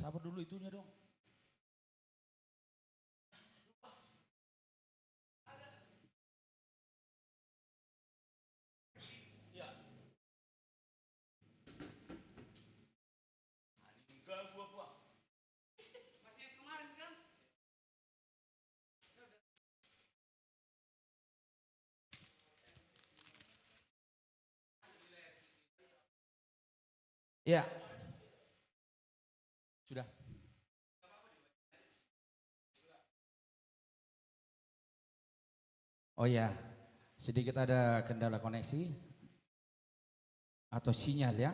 Sabar dulu itunya dong. Ya, sudah. Oh ya, sedikit ada kendala koneksi atau sinyal ya.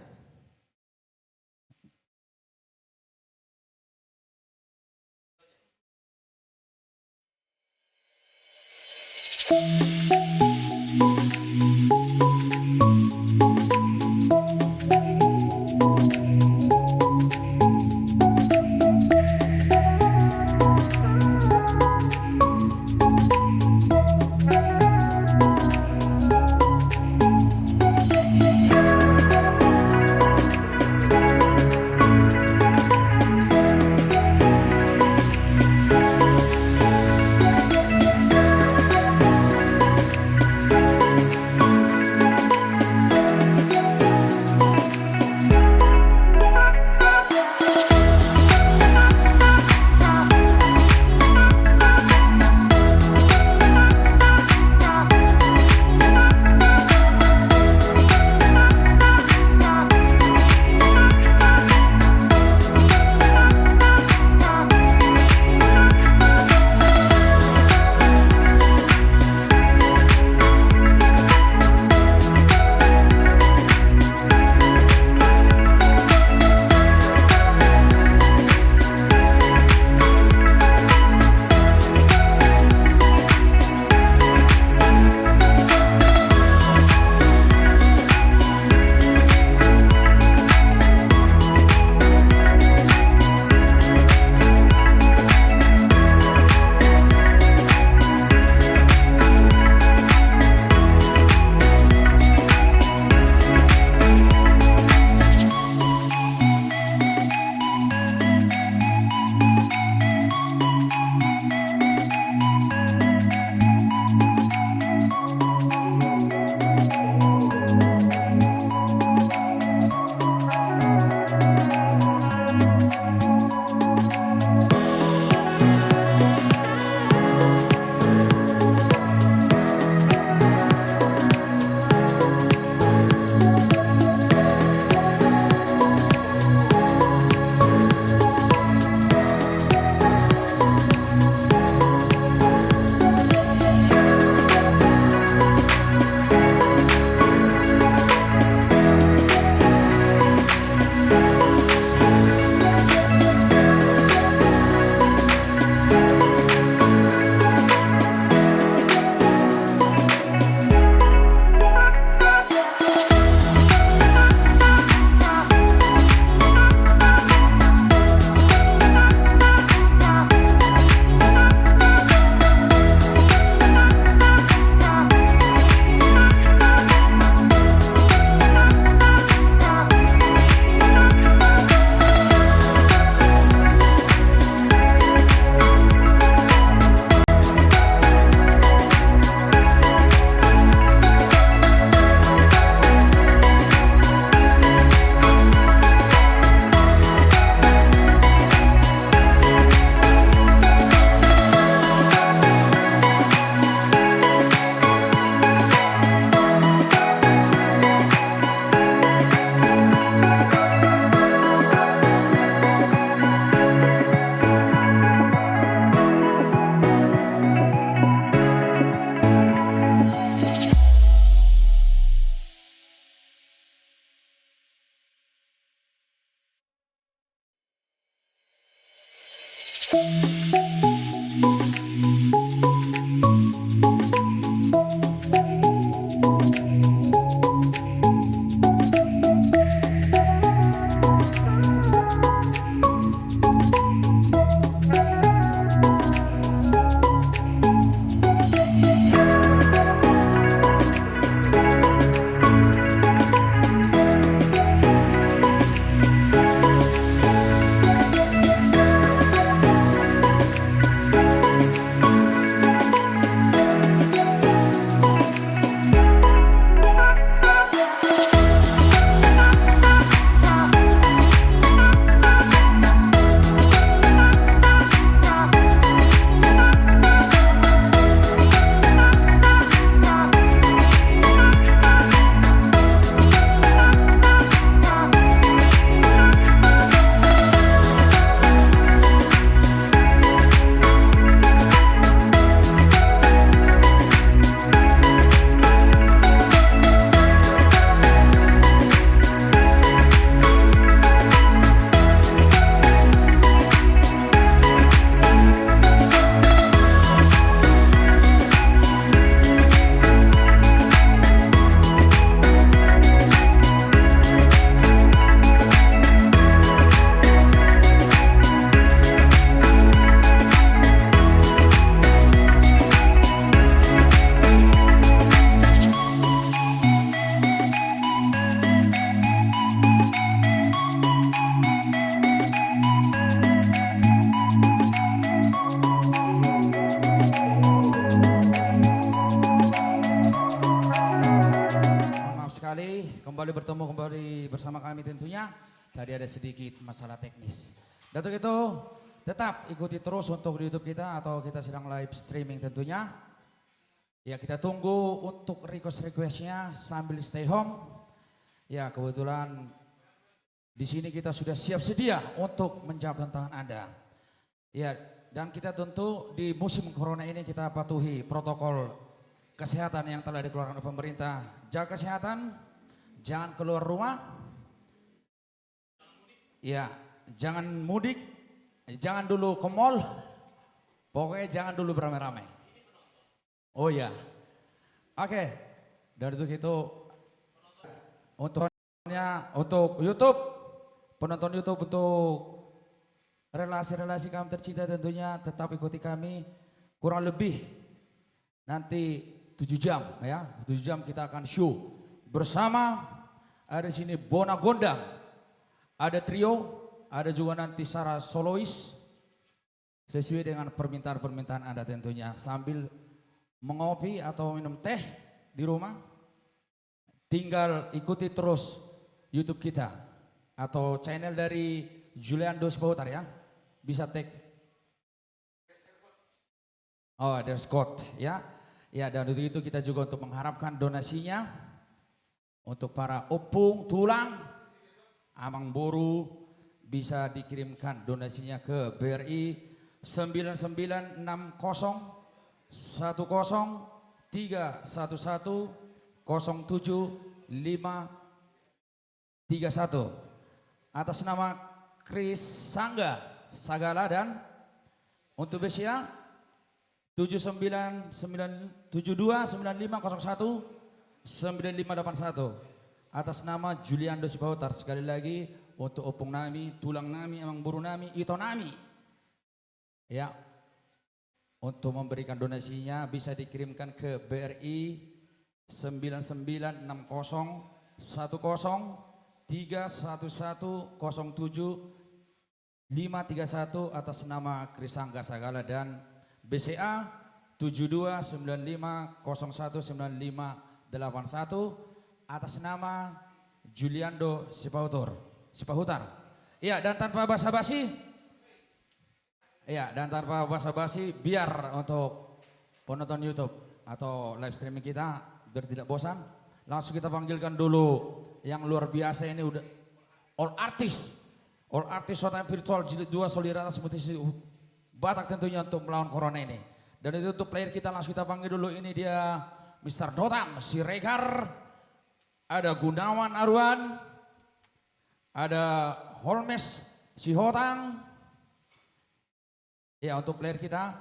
kembali bertemu kembali bersama kami tentunya. Tadi ada sedikit masalah teknis. Dan untuk itu tetap ikuti terus untuk di YouTube kita atau kita sedang live streaming tentunya. Ya kita tunggu untuk request-requestnya sambil stay home. Ya kebetulan di sini kita sudah siap sedia untuk menjawab tantangan Anda. Ya dan kita tentu di musim corona ini kita patuhi protokol kesehatan yang telah dikeluarkan oleh pemerintah. Jaga kesehatan, jangan keluar rumah. Ya jangan mudik, jangan dulu ke mall. Pokoknya jangan dulu beramai-ramai. Oh ya, oke. Dari itu untuk YouTube, penonton YouTube untuk relasi-relasi kami tercinta tentunya tetap ikuti kami kurang lebih nanti 7 jam ya. 7 jam kita akan show bersama. Ada di sini Bona Gondang, ada trio, ada juga nanti Sarah solois sesuai dengan permintaan-permintaan Anda tentunya sambil mengopi atau minum teh di rumah. Tinggal ikuti terus YouTube kita atau channel dari Juliando Sipahutar ya. Bisa tag. Oh, ada Scott ya. Ya dan untuk itu kita juga untuk mengharapkan donasinya untuk para opung tulang amang boru bisa dikirimkan donasinya ke BRI 9960 10 311 07 531 atas nama Kris Sangga Sagala dan untuk BCA 79929501 atas nama Juliando Sipahutar. Sekali lagi untuk opung nami, tulang nami, emang buru nami, ito nami. Ya, untuk memberikan donasinya bisa dikirimkan ke BRI 9960 10 311 07 531 atas nama Krisangga Sagala dan BCA 7295019581 atas nama Juliando Sipahutar. Ya dan tanpa basa-basi. Ya dan tanpa basa-basi biar untuk penonton YouTube atau live streaming kita biar tidak bosan, langsung kita panggilkan dulu yang luar biasa ini udah all artist Showtime Virtual Jilid 2 Solidaritas Musisi Batak tentunya untuk melawan corona ini. Dan itu untuk player kita langsung kita panggil dulu, ini dia Mr. Dotam Siregar, ada Gunawan Arwan, ada Holmes Sihotang. Ya untuk player kita.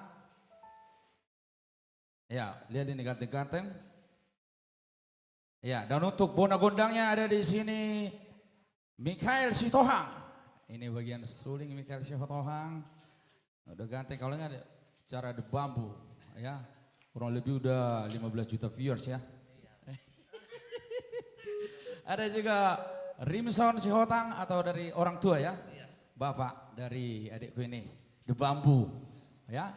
Ya lihat ini ganteng-ganteng. Ya dan untuk Bona Gondangnya ada di sini Mikael Sitohang. Ini bagian suling Mikael Sitohang. Udah ganteng kalau nggak ada cara The Bambu ya. Kurang lebih udah 15 juta viewers ya. Ada juga Rimson Sihotang atau dari orang tua ya. Bapak dari adikku ini The Bambu ya.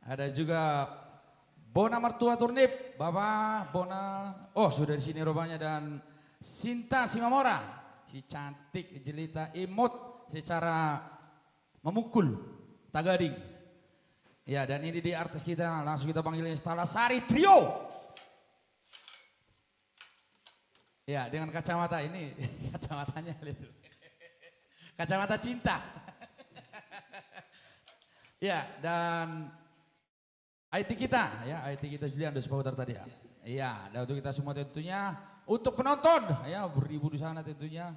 Ada juga Bona mertua Turnip, Bapak Bona, oh sudah di sini rupanya, dan Sinta Simamora, si cantik jelita imut secara memukul tagading. Ya dan ini di artis kita langsung kita panggil Instalasari Trio. Ya dengan kacamata ini, kacamatanya kacamata cinta. Ya dan IT kita ya, IT kita Juliando Sipahutar tadi ya. Iya, dan untuk kita semua tentunya untuk penonton ya beribu di sana tentunya.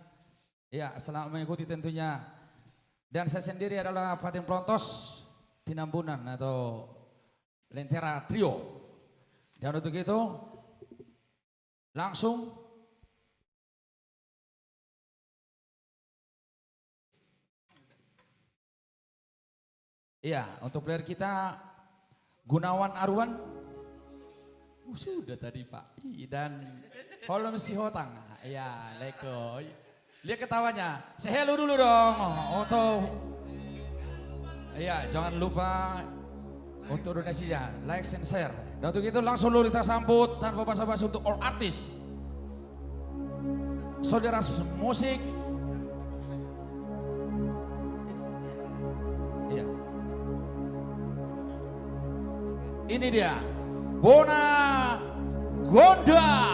Ya, selamat mengikuti tentunya. Dan saya sendiri adalah Fatin Prontos Tinambunan atau Lentera Trio. Dan untuk itu langsung iya, untuk player kita Gunawan Arwan, sudah tadi Pak, dan Holmes Sihotang, ya leko, lihat ketawanya, say hello dulu dong, untuk, ya jangan lupa untuk donasinya, like and share, dan untuk itu langsung dulu kita sambut tanpa basa-basi untuk all artis, saudara musik. Iya. Ini dia Bona Gonda.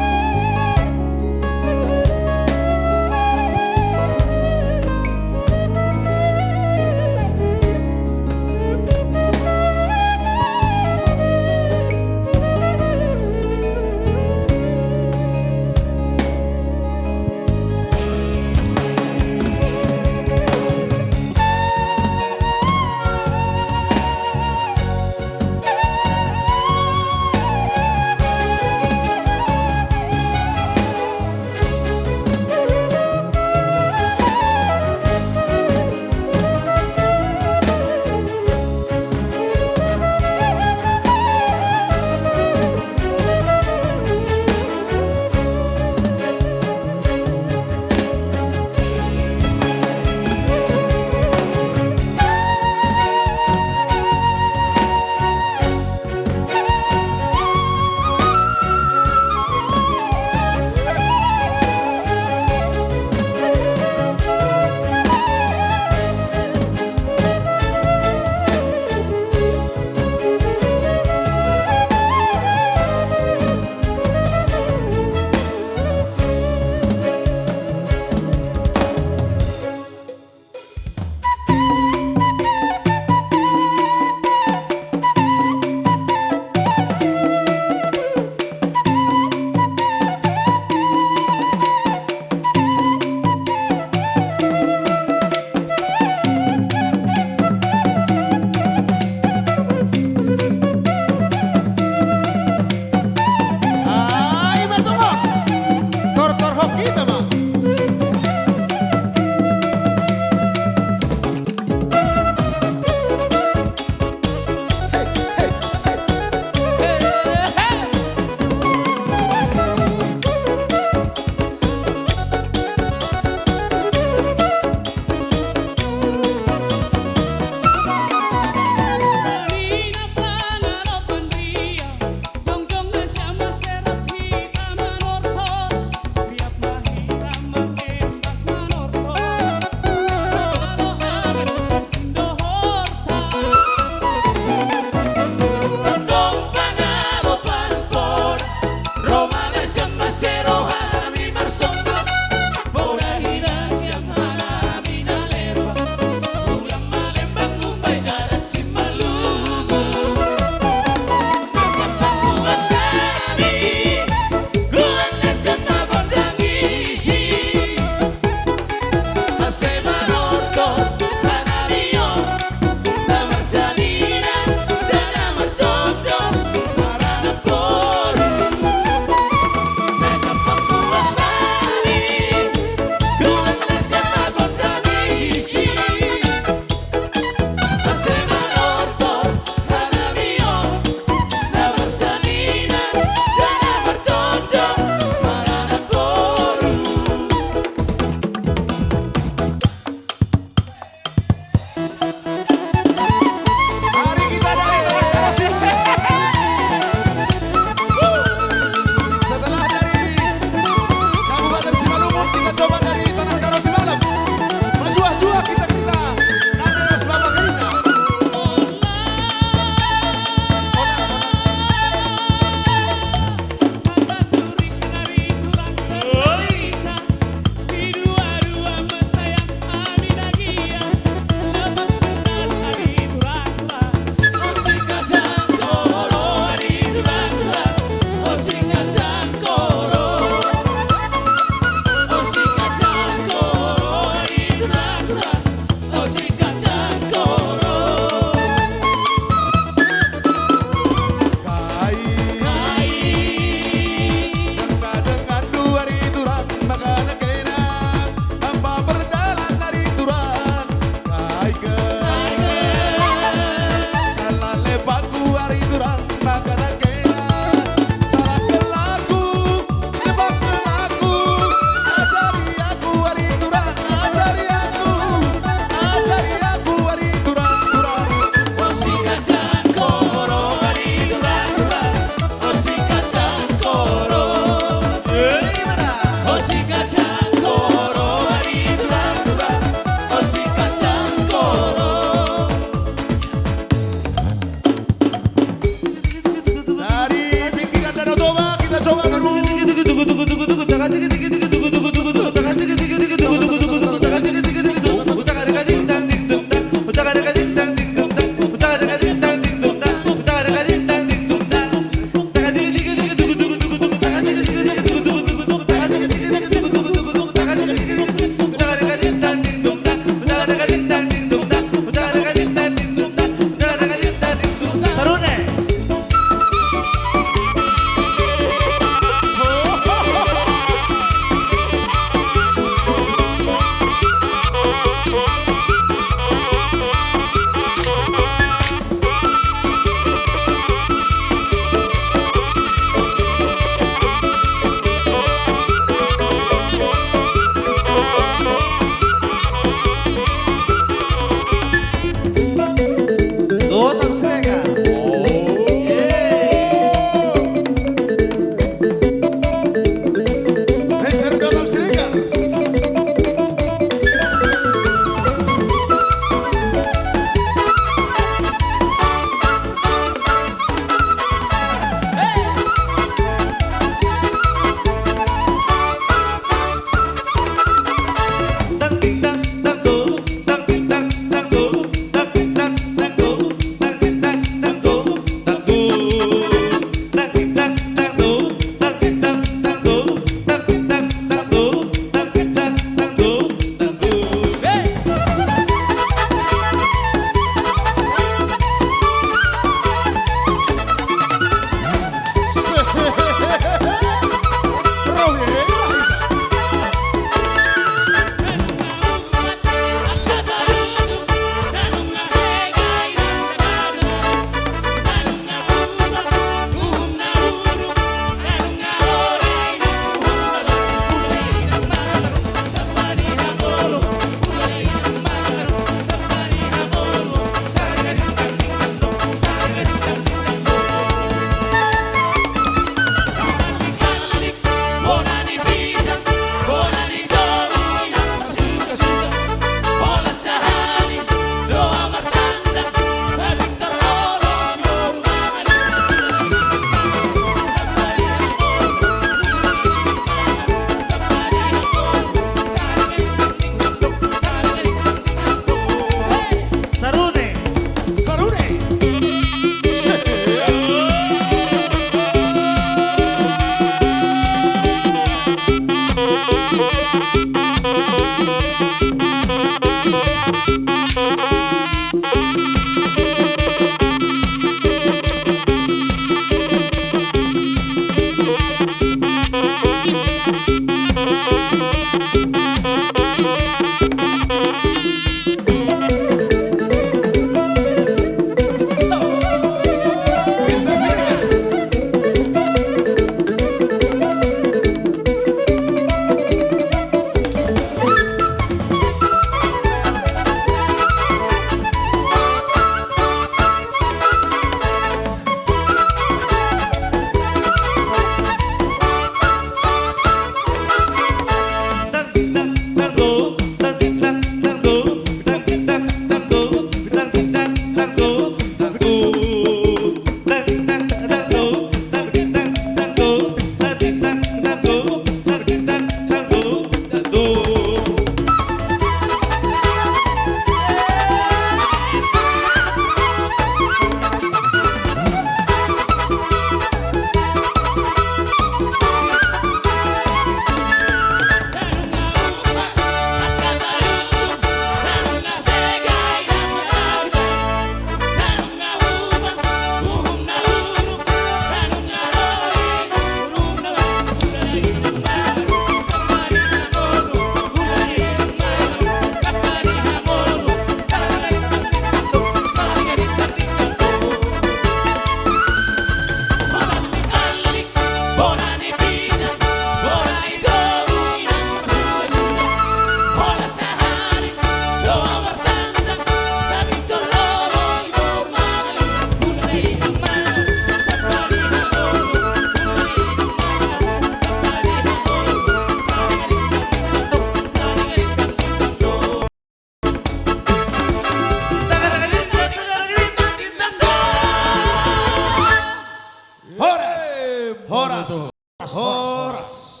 Horas.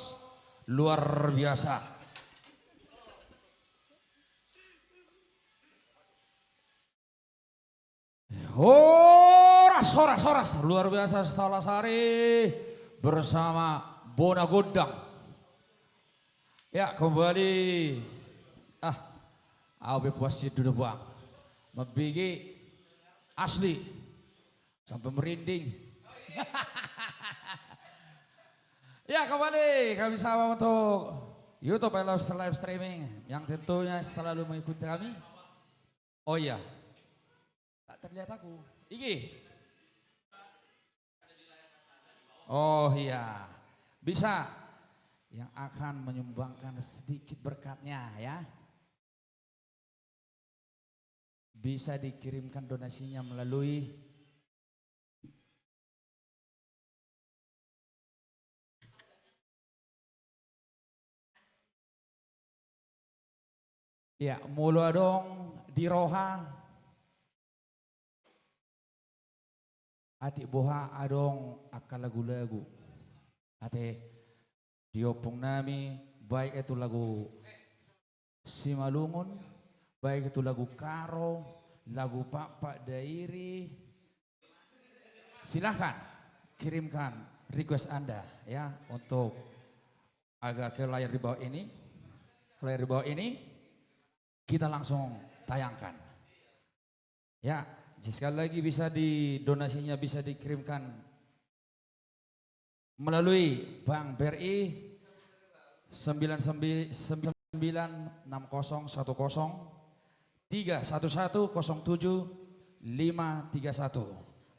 luar biasa. Horas, luar biasa Stalasari bersama Bona Gondang. Ya kembali, aku puas duduk bang, membigi asli sampai merinding. Ya kembali kami sama untuk YouTube live streaming yang tentunya selalu mengikuti kami. Oh iya, tak terlihat aku. Iki. Oh iya, bisa yang akan menyumbangkan sedikit berkatnya ya. Bisa dikirimkan donasinya melalui ya mulu dong di roha ati boha adong akal lagu-lagu ate diopong nami baik itu lagu Simalungun, baik itu lagu Karo, lagu Pak Dairi. Silahkan kirimkan request Anda ya untuk agar ke layar di bawah ini, kita langsung tayangkan. Ya, sekali lagi bisa donasinya bisa dikirimkan melalui Bank BRI 99603107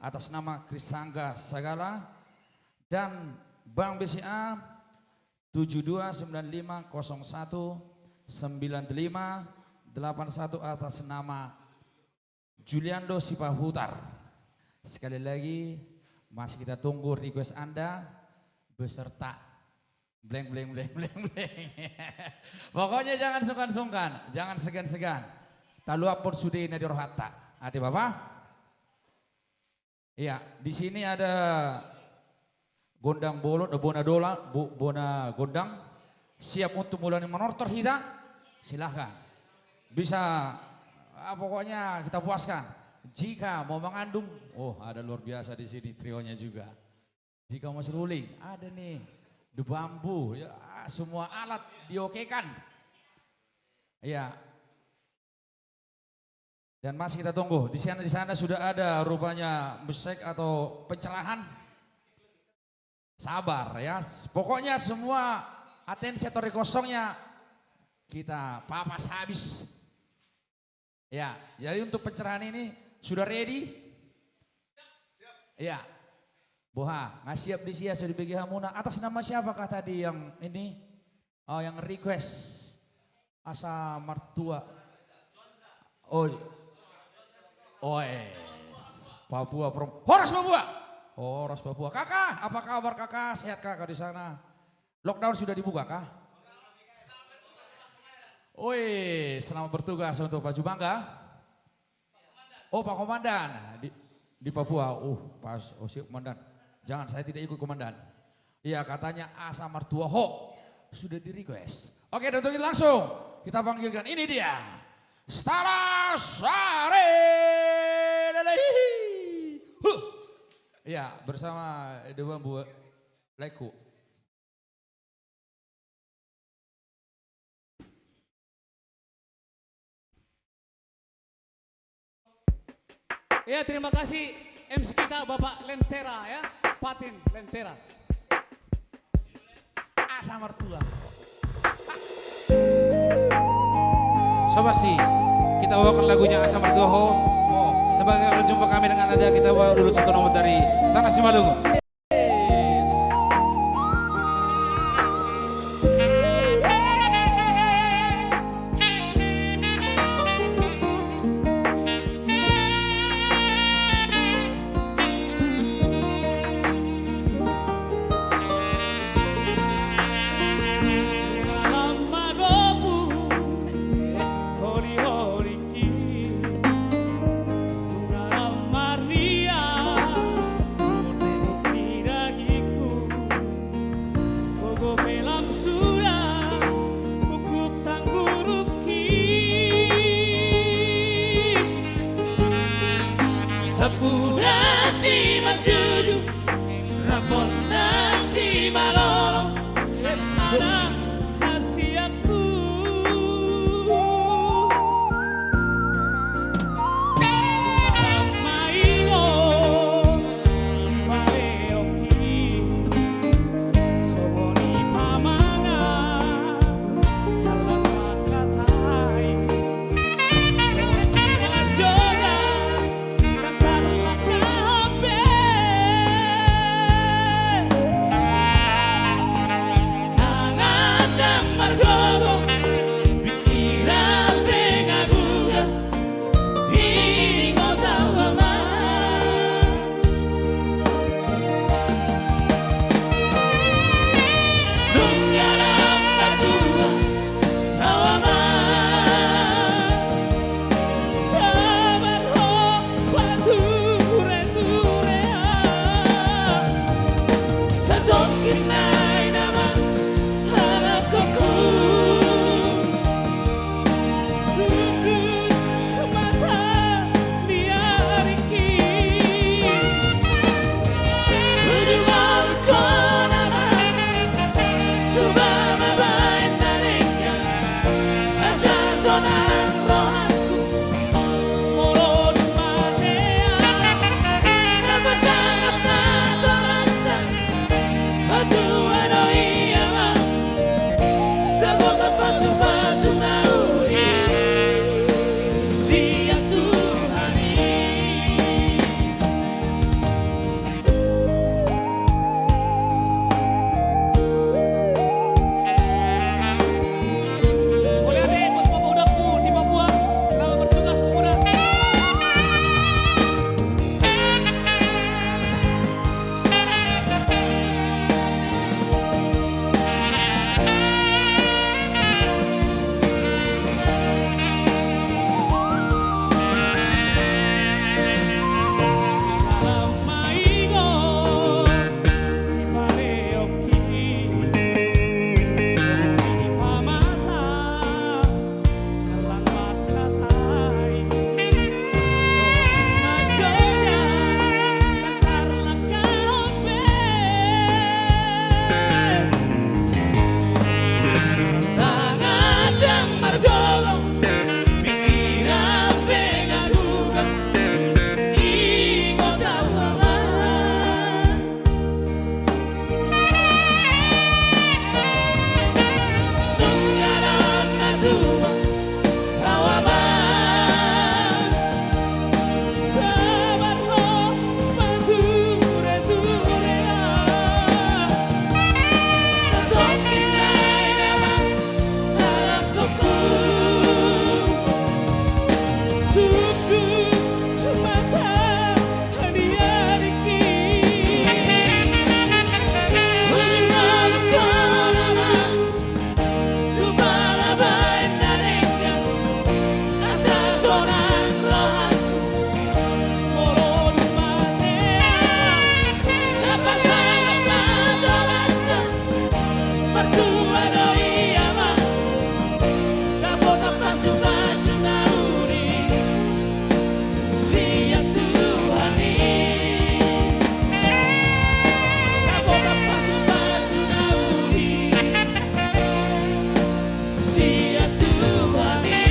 atas nama Krisangga Sagala dan Bank BCA 7295019581 atas nama Juliando Sipahutar. Sekali lagi masih kita tunggu request Anda beserta bleng. Pokoknya jangan sungkan-sungkan, jangan segan-segan. Taluapun sudi nadir hatta. Hati Bapak? Iya, di sini ada gondang bolon, bona gondang siap untuk mulai menortor kita. Silahkan. Bisa pokoknya kita puaskan. Jika mau mengandung, ada luar biasa di sini trionya juga. Jika mau seruling, ada nih the bambu, ya semua alat diokekan. Ya. Dan masih kita tunggu. Di sana sudah ada rupanya musik atau pencerahan. Sabar ya. Pokoknya semua atensi atau kosongnya kita papas habis. Ya, jadi untuk pencerahan ini sudah ready? Ya, Boha, nggak siap di sia sudah dibagi hamuna. Atas nama siapakah tadi yang ini? Oh, yang request asa mertua. Papua Horas Papua. Kakak, apa kabar kakak? Sehat kakak di sana? Lockdown sudah dibuka kah? Selamat bertugas untuk Pak Jubangga. Pak Komandan di Papua. Siap Komandan. Jangan, saya tidak ikut Komandan. Iya, katanya asa mertua sudah di request. Oke, dan untuk itu langsung kita panggilkan, ini dia Stalasari. Iya, bersama Dewa Bu Leku. Ya, terima kasih MC kita Bapak Lentera ya, Patin Lentera. Asa mertua. Sobat sih, kita bawakan lagunya Asa Mertua Ho. Sebagai orang jumpa kami dengan Anda, kita bawa dulu satu nomor dari Tanah Simalungun. si majuju rapon nang si malolo Ada hasiaku. Maingon si Maleoki Soboni pamana halang makatai Wajola kantar makabe nangadang margogo pikiran pengaguga ingon tawa nunggalam tatua tawa Sabar ho pature-turea sadon kinay naman hanap ko Sudut mata dia Riki Udumar ko naman Tuba mabain na rin ka Asa sonang rohanku Molon matea Napasangap na torasta Patuan o iyaman Dabot ang pasu-pasu na uli Siyang Tuhanin Boleh ate buat pemudaku di Papua selamat bertugas pemuda Maingon si Maleoki Soboni pamata halang makatai Majonya kantar lakabe Nangadang margolong pikiran pengaguga ingon tawa nunggalam natua tawa Sabar ho pature-turea sadon kinay naman hanap ko Sudut mata dia Riki Udumar ko naman Tuba mabain na rin ka Asa sonang rohanku Molon matea Napasangap na torasta Patuan o iyaman Dabot ang pasu-pasu na uli Siyang Tuhanin Dabot ang pasu-pasu na uli Siyang Tuhanin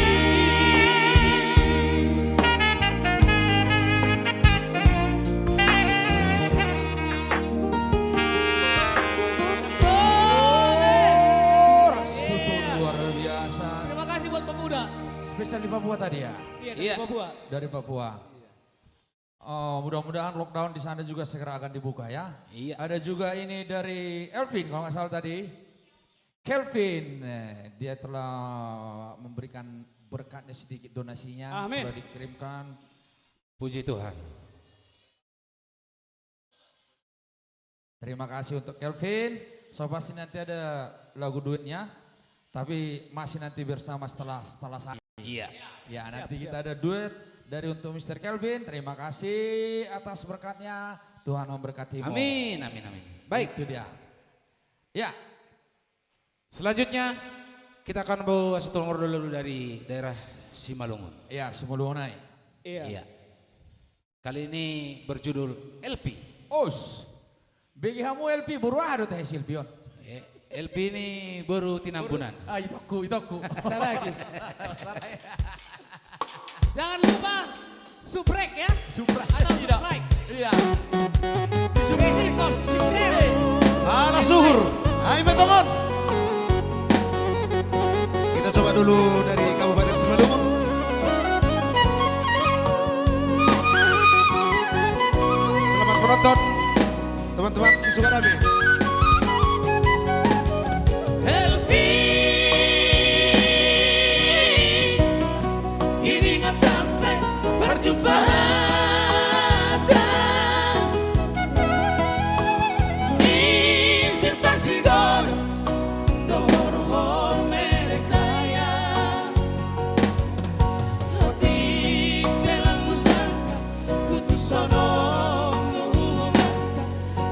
Ras tutur luar biasa. Terima kasih buat pemuda. Spesial di Papua tadi ya? Iya dari Iya. Papua. Dari Papua. Oh, mudah-mudahan lockdown di sana juga segera akan dibuka ya. Iya. Ada juga ini dari Elvin kalau nggak salah tadi. Kelvin, dia telah memberikan berkatnya sedikit donasinya. Amin. Sudah dikirimkan. Puji Tuhan. Terima kasih untuk Kelvin. So pasti nanti ada lagu duetnya. Tapi masih nanti bersama setelah saya. Iya. Ya nanti kita ada duet dari untuk Mr. Kelvin. Terima kasih atas berkatnya. Tuhan memberkatimu. Amin, amin, amin. Baik, Itu dia. Ya. selanjutnya kita akan bawa satu nomor dulu dari daerah Simalungun. Ya, Simulunai. Iya. Iya. Kali ini berjudul LP. Os. Bagi kamu LP baru ada teh Silpion. LP ini baru tinambunan. Ah itu aku. Lagi. Jangan lupa subrek ya. Supra. Atau Tidak. subrek. Iya. Anak suhur, hai metongon. Kita coba dulu dari Kabupaten Simalungun. Selamat menonton, teman-teman di Sukarabi. LP iringan sampai perjumpaan di simpang Sigor Dohor merek raya hati belang usaka kutu sono hubungan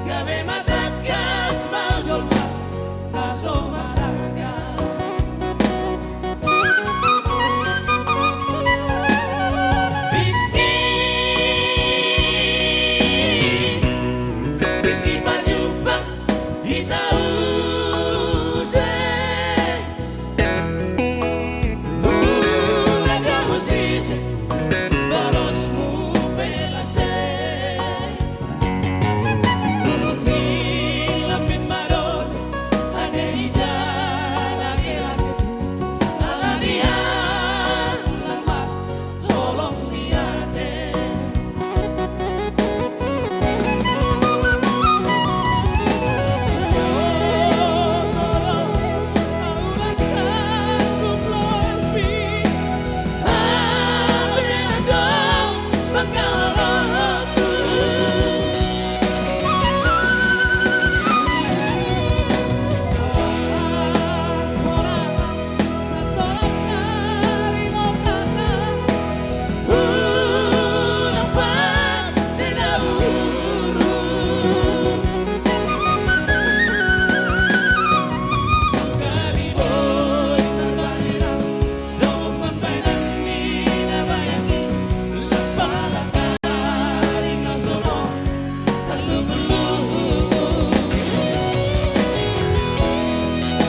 gawe mata kas mau jolma naso maraga Bikin baju bang hitau Ulah musisi balosmu pelase Lapin marot Agak hijau lagi-lagi Ala dia lama Holong tiade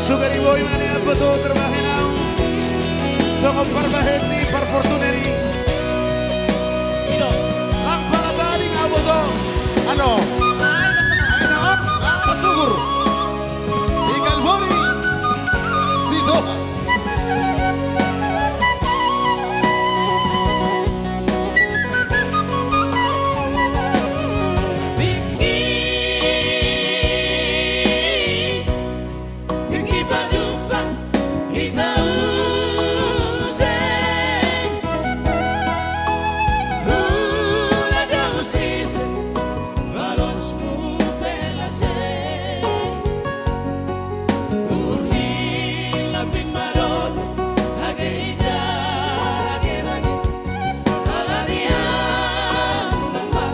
Sugari boy mana betul terbahenau. Sokop parbahen ni parfortuneri. Lang pala tadi ngaboto. Ano? Ay naon? Anak suhur. Igal bori. Si Doha. Tinggi baju bang hitau Ulah jauh sisa balosmu pelase Urhi lapin marot Agak hijau lagi-lagi Ala dia lemah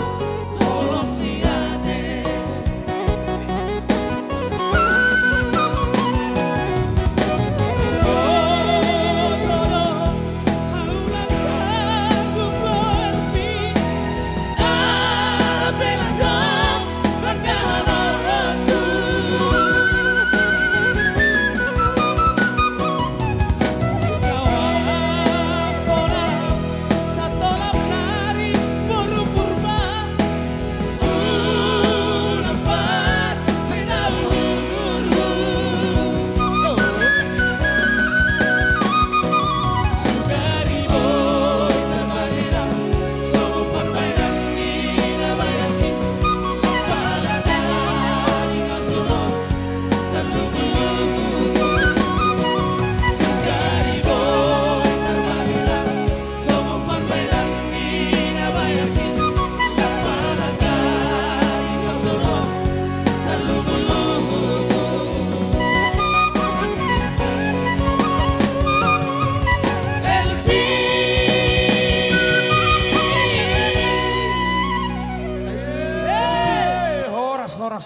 Holong tiade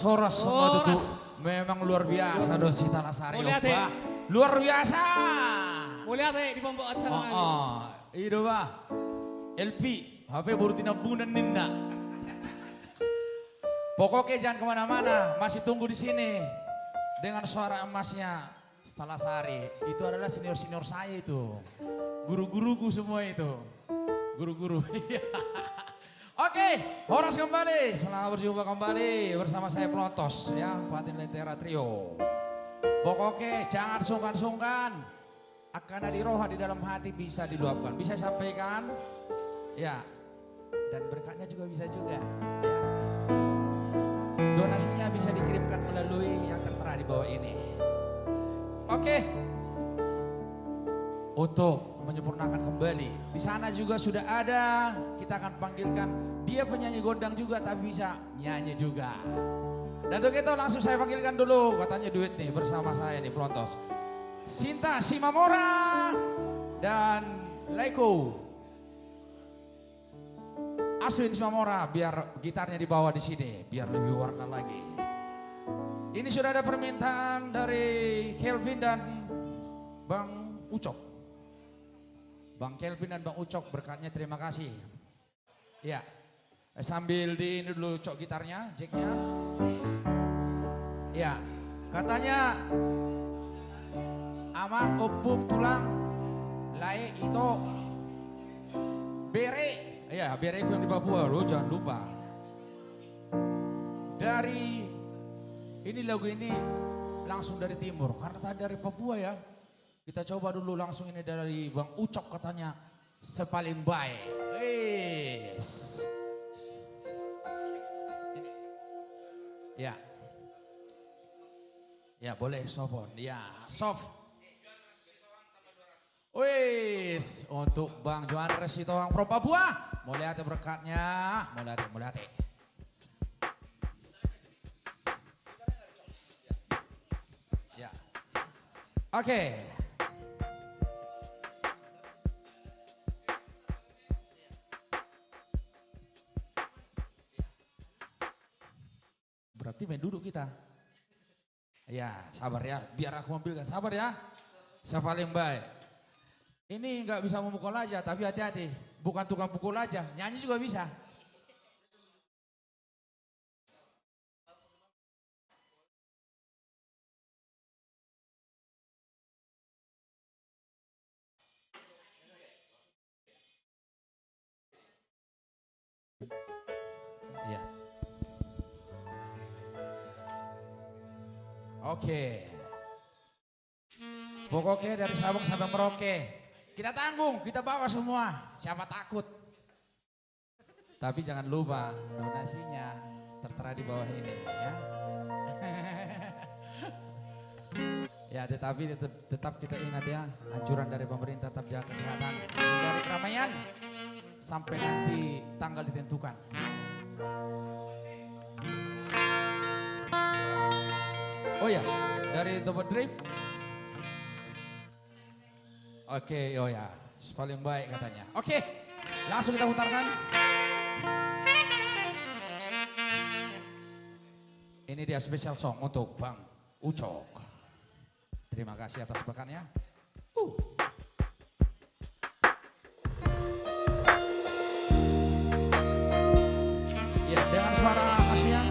Horas semua itu memang luar biasa Dosi Talasari. Mulia, Teh. Opa. Luar biasa. Mulia teh di pembawa acara. Itu bah LP HP baru tinambunan ninda. Pokoknya jangan kemana-mana, masih tunggu di sini. Dengan suara emasnya Setelah Sari. Itu adalah senior-senior saya itu. Guru-guruku semua itu. Guru-guru. Oke, Horas kembali. Selamat berjumpa kembali bersama saya Pelontos ya, Patin Lentera Trio. Pokoknya jangan sungkan-sungkan. Akan ada roha di dalam hati bisa diluapkan, bisa sampaikan. Ya, dan berkatnya juga bisa juga. Ya. Donasinya bisa dikirimkan melalui yang tertera di bawah ini. Oke. Untuk menyempurnakan kembali. Di sana juga sudah ada. Kita akan panggilkan dia penyanyi gondang juga tapi bisa nyanyi juga. Dan untuk itu langsung saya panggilkan dulu. Katanya duet nih bersama saya nih Pelontos. Sinta Simamora dan Leiko. Aswin Simamora, biar gitarnya dibawa di sini, biar lebih warna lagi. Ini sudah ada permintaan dari Kelvin dan Bang Ucok. Bang Kelvin dan Bang Ucok, berkatnya terima kasih. Ya, sambil di ini dulu cok gitarnya, jacknya. Ya, katanya Amang opung tulang lae itu bere. Ya, bereku yang di Papua, lo jangan lupa. Dari ini lagu ini langsung dari timur, karena tadi dari Papua ya. Kita coba dulu langsung ini dari Bang Ucok katanya sepaling baik. Yes. Ini. Ya. Ya boleh Sopon, ya soft. Wis, untuk Bang Johan Resitoang Pro Papua. Mau lihat berkatnya, mau lihat. Ya. Oke. Berarti main duduk kita. Ya, sabar ya, biar aku ambilkan. Sabar ya. Saya paling baik. Ini nggak bisa memukul aja, tapi hati-hati. Bukan tukang pukul aja, nyanyi juga bisa. Ya. Oke. Pokoknya dari Sabang sampai Merauke. Kita tanggung, kita bawa semua. Siapa takut? Tapi jangan lupa donasinya tertera di bawah ini ya. Ya, tetapi tetap kita ingat ya, anjuran dari pemerintah tetap jaga kesehatan, hindari keramaian sampai nanti tanggal ditentukan. Oh ya, dari Toba Drip. Oke, oh ya, paling baik katanya. Oke, langsung kita putarkan. Ini dia special song untuk Bang Ucok. Terima kasih atas berkatnya. Ya, dengan suara Asia.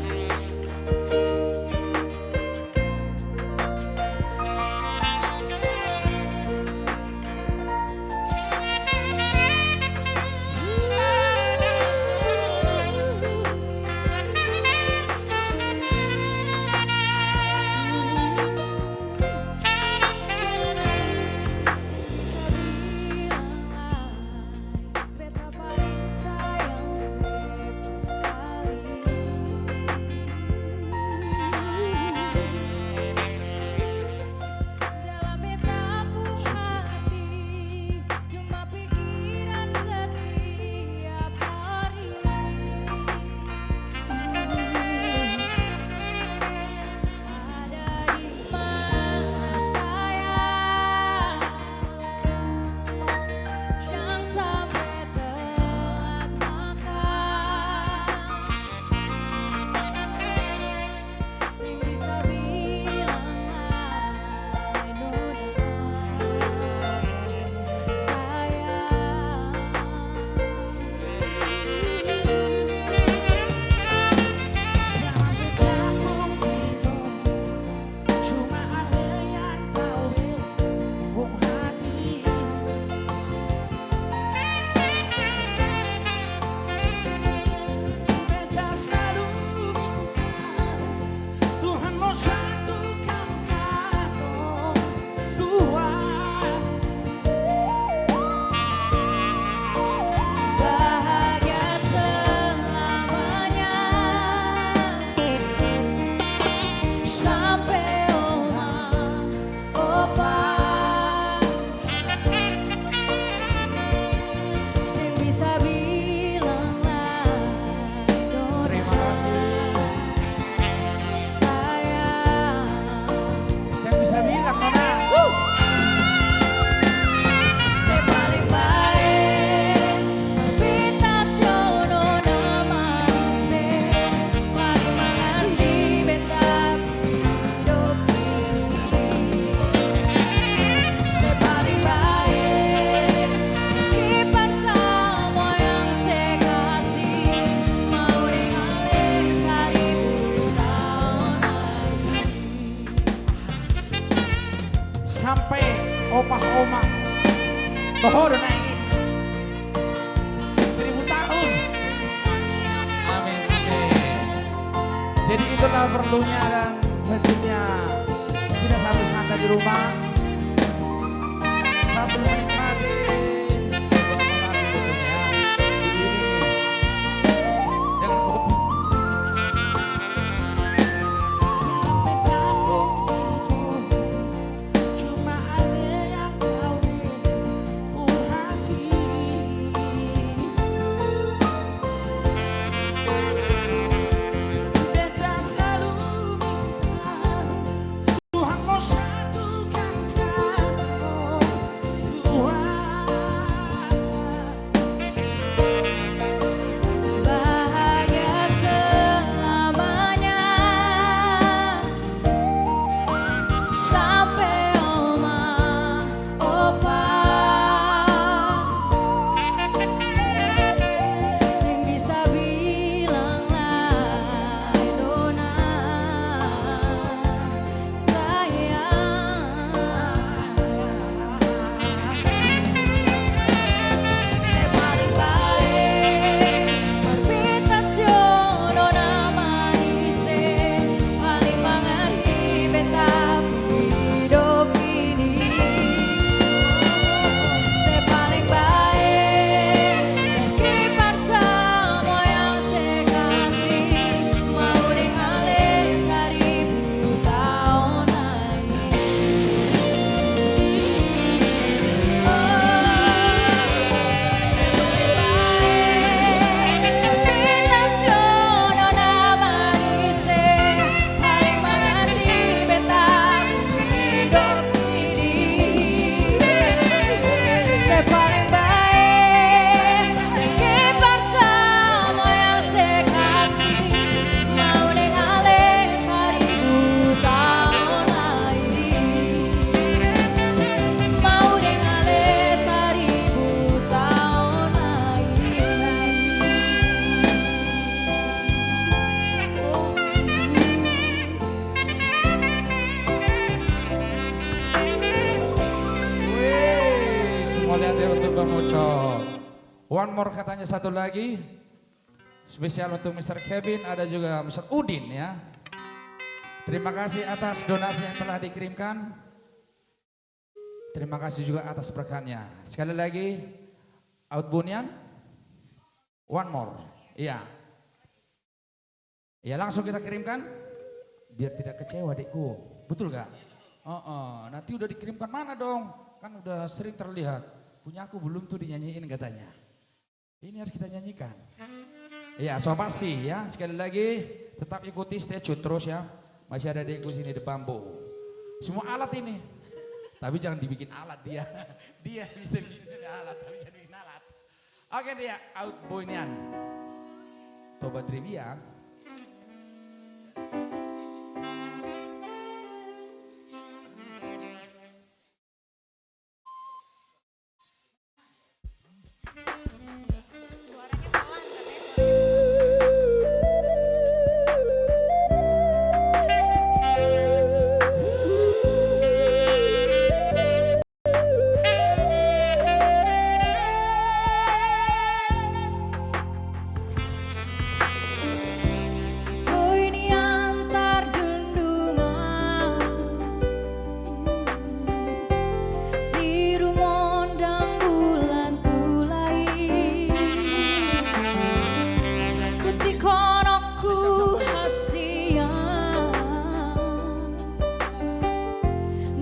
opah oma. Toho dona ini. 1000 tahun. Amin, amin. Jadi itulah perlunya dan pentingnya kita sambil santai di rumah sambil menikmati beberapa lagu tentunya diiringi dengan kopi. Cuma ada yang tahu full hati. Beta selalu minta Tuhan mau satukan kau dua. Bahagia selamanya sampai oma opa sing bisa bilang dona sayang se paling baik perpitasiono nama ise paling mengerti beta hidup ini se paling baik kipas semua yang sekasih mau dengalih 1000 tahun lagi. Mau dengalih 1000 tahun lagi. Wih, semua lihat ya untuk Bang Ucok. One more katanya satu lagi. Spesial untuk Mr. Kevin, ada juga Mr. Udin ya. Terima kasih atas donasi yang telah dikirimkan. Terima kasih juga atas berkatnya. Sekali lagi, Out Bunian. One more. Iya. Ya langsung kita kirimkan. Biar tidak kecewa adikku. Betul gak? Nanti udah dikirimkan mana dong? Kan udah sering terlihat. Punya aku belum tuh dinyanyiin katanya. Ini harus kita nyanyikan. Ya, so pasti ya. Sekali lagi tetap ikuti stay tune terus ya. Masih ada adikku sini di bambu. Semua alat ini. Tapi jangan dibikin alat dia. Dia bisa bikin alat, tapi jangan bikin alat. Oke dia, Out Bunian. Toba trivia. Suaranya pelan katanya suaranya. Oh ini antar dendungan si rumondang bulan tulai kutikonoku hasian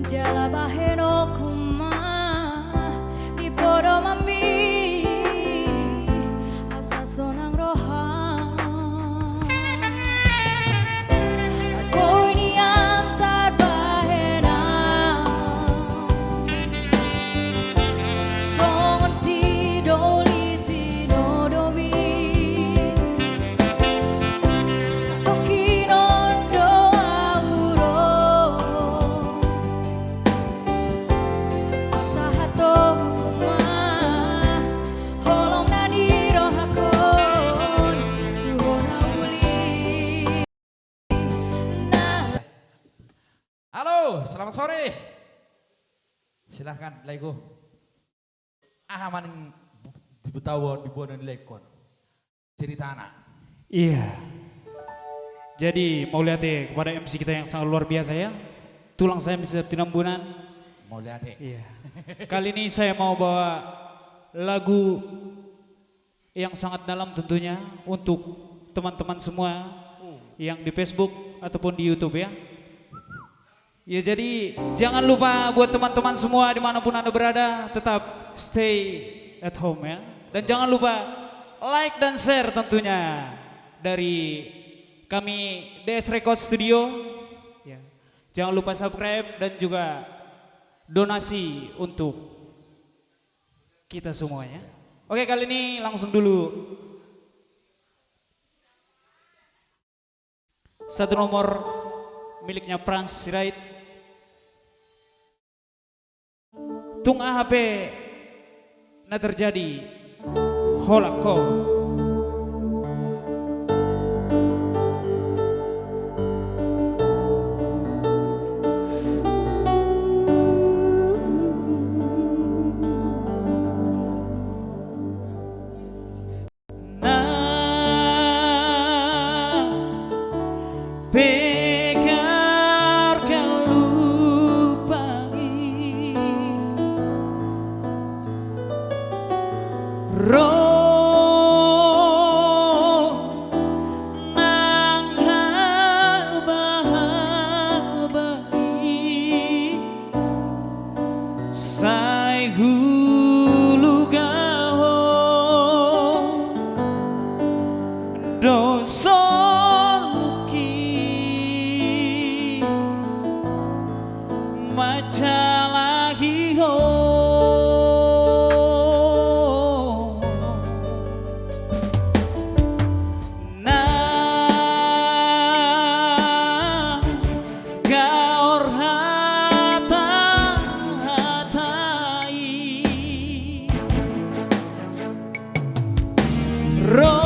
jala baheno kumah di podo mambi asa sonang rohan aku ini antar bahena songon si doli tinodomi Sokinondo auro asahato mah holong nani rohakon tuhona uli nah Halo, selamat sore. Silahkan, Lego. Maning di Betawa di Bonan Lekon. Cerita anak. Iya. Jadi mau lihat ya kepada MC kita yang sangat luar biasa ya. Tulang saya bisa tinambunan. Mau lihat ya? Iya. Kali ini saya mau bawa lagu yang sangat dalam tentunya untuk teman-teman semua yang di Facebook ataupun di YouTube ya. Ya jadi jangan lupa buat teman-teman semua dimanapun Anda berada tetap stay at home ya. Dan jangan lupa like dan share tentunya dari kami DS Record Studio. Ya. Jangan lupa subscribe dan juga donasi untuk kita semuanya. Oke kali ini langsung dulu. Satu nomor miliknya Frans Sirait. Tung AHP na terjadi holako. Sai hulu gaho dosoluki macalahi ho na gaor Ro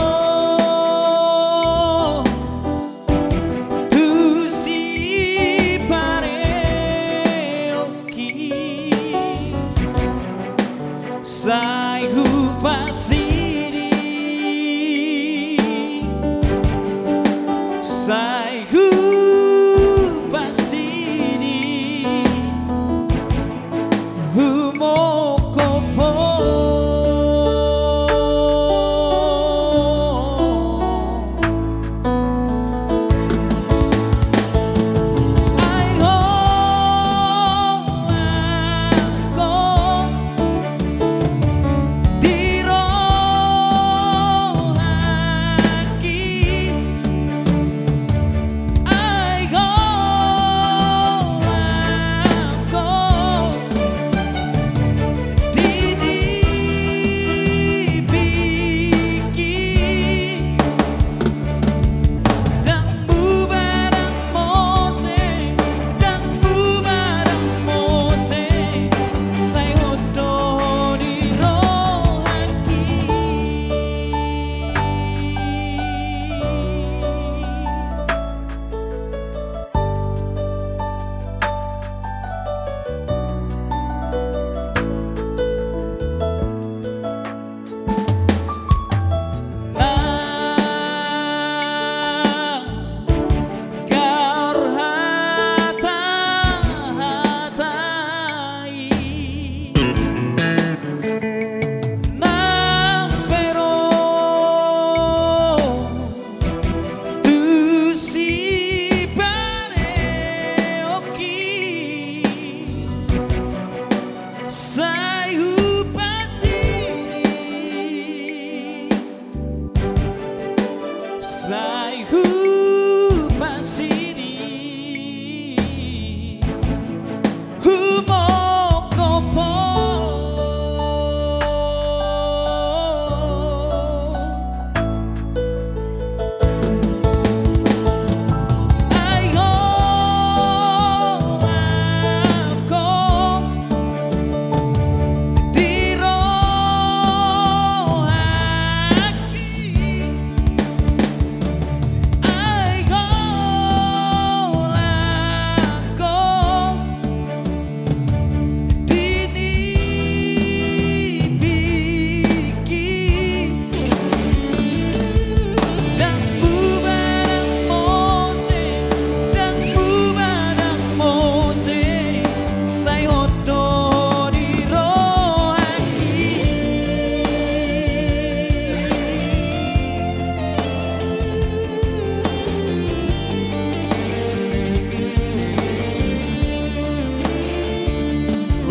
tu si pare occhi sai hu pasiri sai hu pasiri hu mokopo.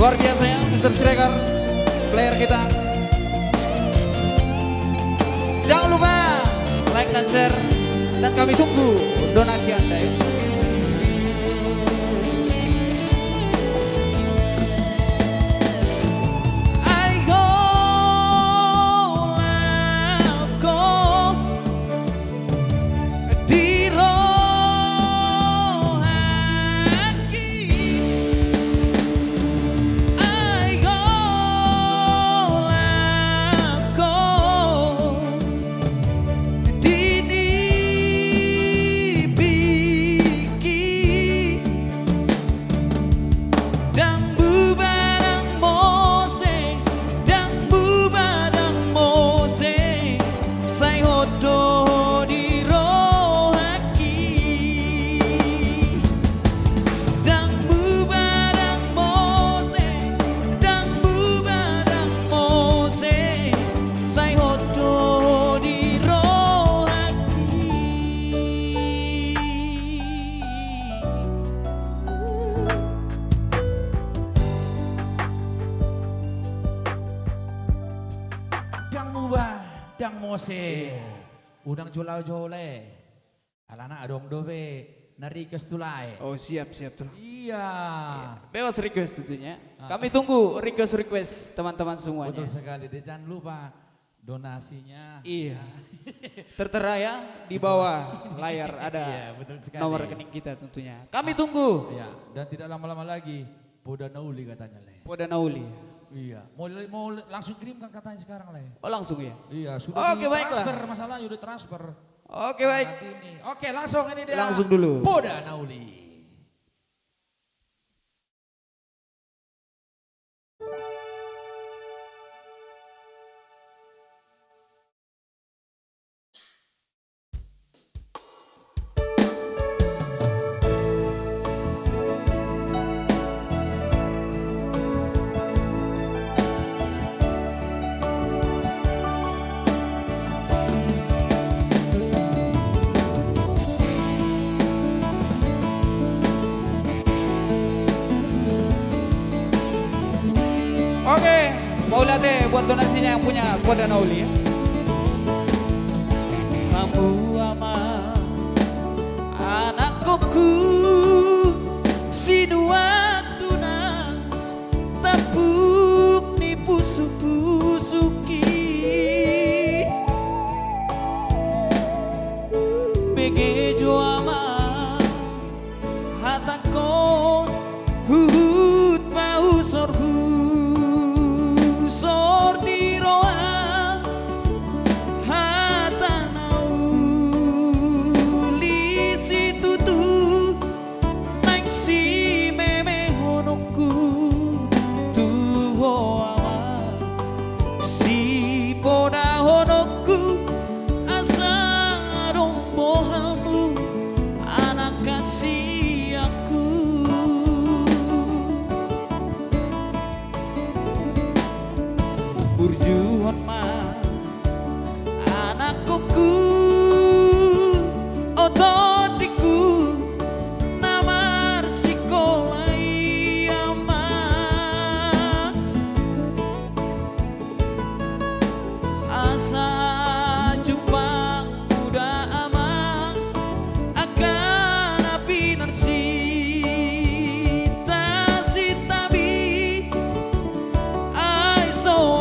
Luar biasa ya, Mr. Siregar, player kita. Jangan lupa like dan share, dan kami tunggu donasi Anda ya. Dang mose, udang julau jole, alana adong dove, nari kestulai. Oh siap tuh. Iya. Bebas request tentunya. Kami tunggu request teman-teman semuanya. Betul sekali, deh, jangan lupa donasinya. Iya. Tertera ya di bawah layar ada Iya, betul sekali. nomor rekening kita tentunya. Kami tunggu. Iya, dan tidak lama-lama lagi, Poda Nauli katanya le. Poda Nauli. Iya, mau langsung kirimkan katanya sekarang le. Oh langsung ya. Iya, sudah Oke, baiklah. transfer, masalahnya udah transfer. Oke baik. Nanti ini. Oke, langsung ini dia. Langsung dulu. Poda Nauli. Oke, Paulate buat donasinya yang punya Poda Nauli ya. Kamu ama anak koku sinua tunas tapuk ni pusuki begejo ama hatakon hut mau sorhu Burjuan mah anakku ototiku namar sikolai ama asa Jepang muda ama akan api narsita sitabi ai so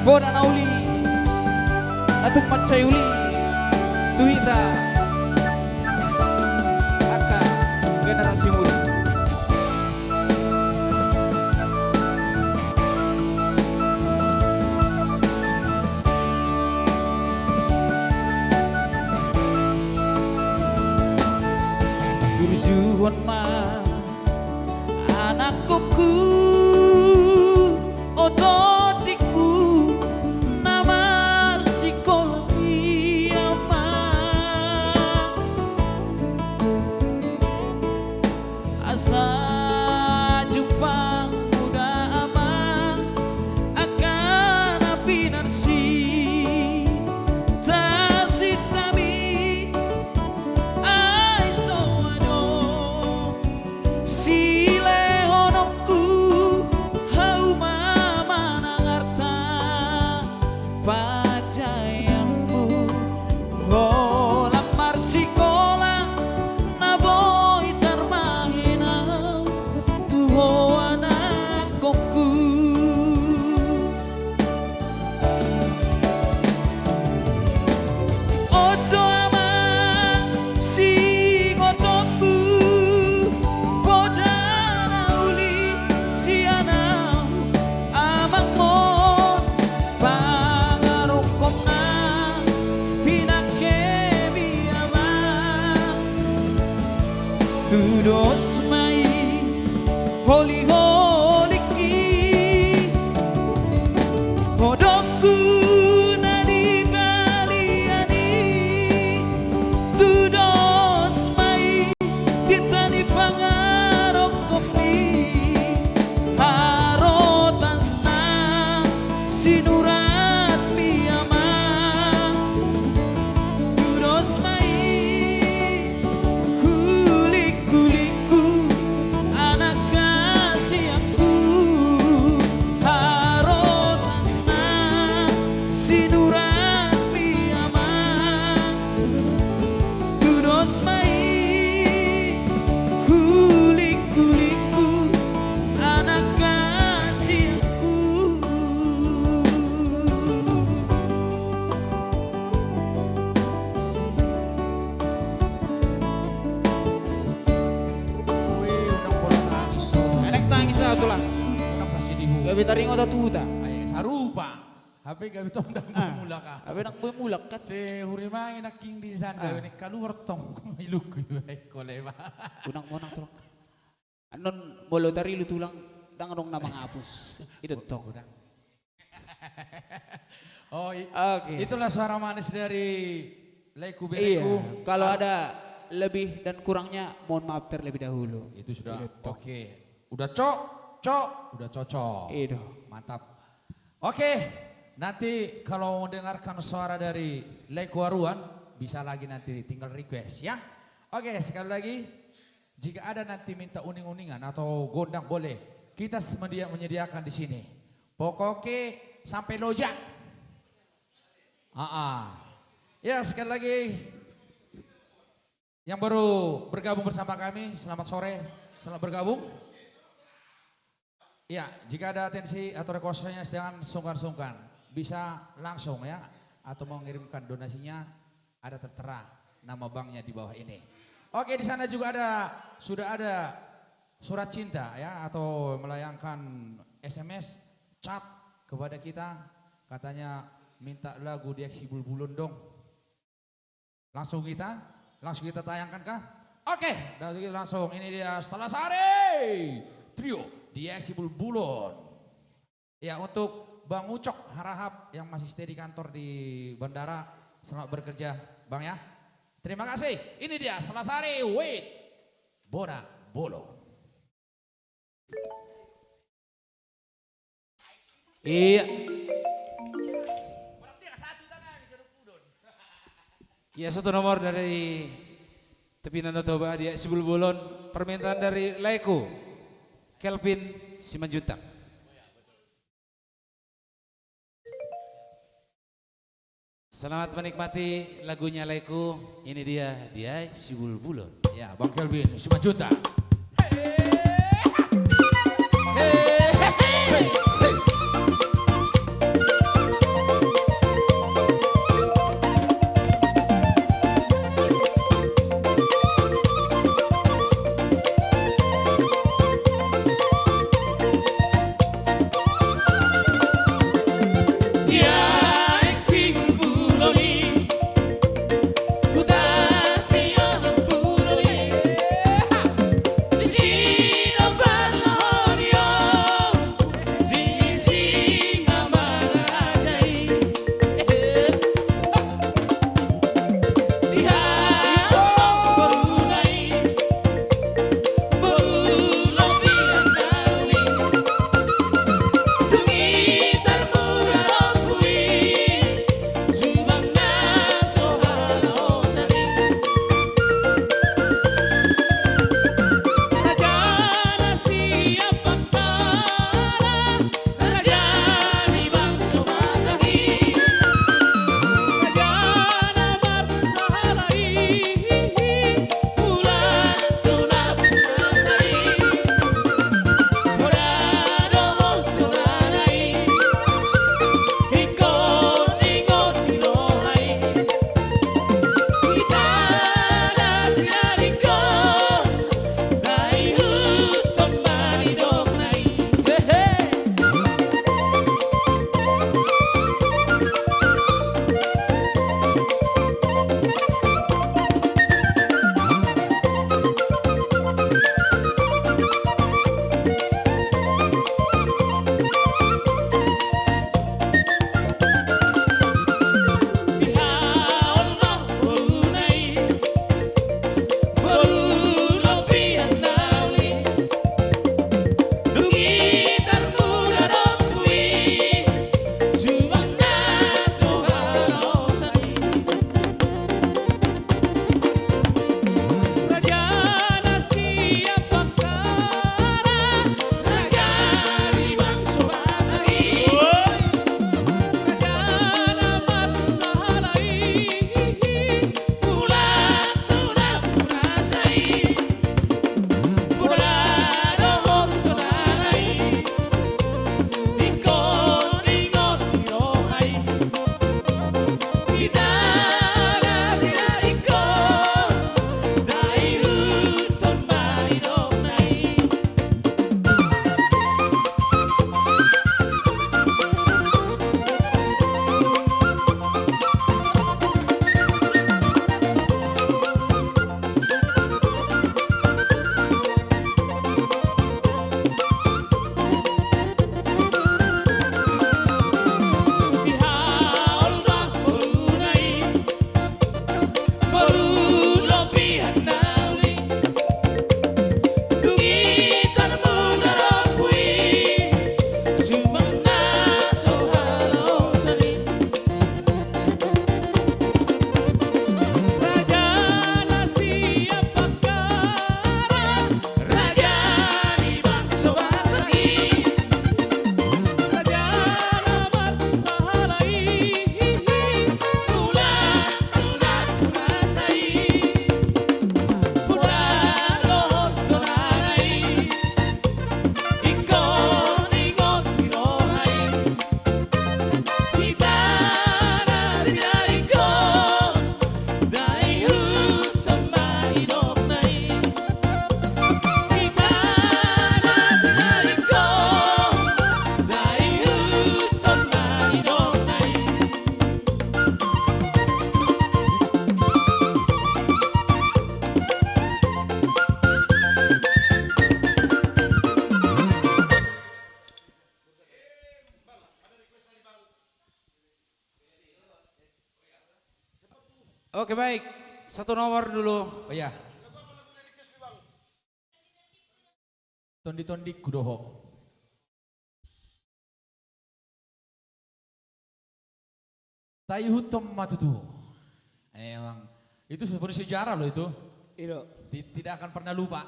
Poda Nauli atuk macayuli tuita akan generasi muda. marsih tasik kami ai soado sile honokku hau mama nangarta pajayangmu holang marsi kolang naboy tarmahina tuho anak kokku odo amang si ngotoku podana uli si anau amang mon pangarokona pinake biama tudos mai holy holy ki podokku nadi kaliani tudos mai ditani pangarokomi harotasna sinurat piyama tudos mai kulik-kulikku anak kasih aku harotasna sinurat piyama tudos mai kulik-kulikku anak kasih aku. Wih, unang bola tangis so. Anak tangis na ito lang. Unang pasilihu. Gabi taring o tuta. Ay, sarupa. Happy gabi tong dang mula ka. Abi nak bumulak kan. Si Hurimang inaking di sanda, ini kaluar tong iluk ay koleba. Unang monang tulang. Anon bolo tari lu tulang dang anong namang apus. Itu tong. Oh, Oke. itulah suara manis dari Leku Iya. Beleku. Kalau ada lebih dan kurangnya mohon maaf terlebih dahulu. Itu sudah oke. Udah udah cocok. Itu. Mantap. Oke, nanti kalau mendengarkan suara dari Leku Aruan, bisa lagi nanti tinggal request ya. Oke, sekali lagi, jika ada nanti minta uning-uningan atau gondang boleh, kita menyediakan di sini. Pokoknya sampai lojak. Ya, sekali lagi, yang baru bergabung bersama kami, selamat sore, selamat bergabung. Ya, jika ada atensi atau requestnya jangan sungkan-sungkan, bisa langsung ya, atau mengirimkan donasinya ada tertera nama banknya di bawah ini. Oke, di sana juga sudah ada surat cinta ya, atau melayangkan SMS, chat kepada kita, katanya minta lagu Dieksi Bulbulun dong. Langsung kita tayangkan kah? Oke, dan langsung ini dia Setelah Sehari Trio Dieksi Bulbulun. Ya, untuk Bang Ucok Harahap yang masih stay di kantor di bandara, selamat bekerja Bang ya. Terima kasih. Ini dia Setelah Sehari with Bora Bolo. Iya. Ya, satu nomor dari Tepinan Toba dia si Bulbulun, permintaan dari Leku Kelvin Simanjuntak. Selamat menikmati lagunya Leku. Ini dia si Bulbulun. Ya, Bang Kelvin Simanjuntak. Oke baik, satu nomor dulu. Oh ya. Tondi-tondi kudoho. Tayuhutom matutu. Emang itu sebenarnya sejarah loh itu. Itu. Tidak akan pernah lupa.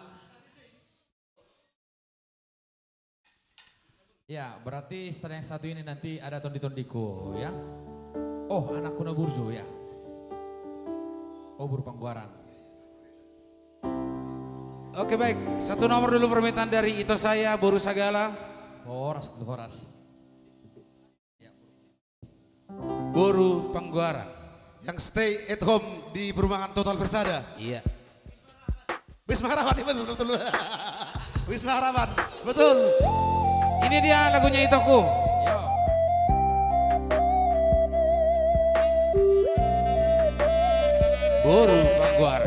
Ya, berarti setelah yang satu ini nanti ada tondi-tondiku ya. Oh, anak kuno burjo ya. Oh, buru pangguaran. Oke baik, satu nomor dulu permintaan dari Ito saya, Boru Sagala. Horas tuh horas. Boru Pangguaran. Yang stay at home di perumahan Total Persada. Iya. Wisma Harapan, betul betul. Wisma Harapan, betul. Ini dia lagunya Itoku. Yo. Boru Pangguaran.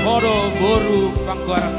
Horo Boru Pangguaran.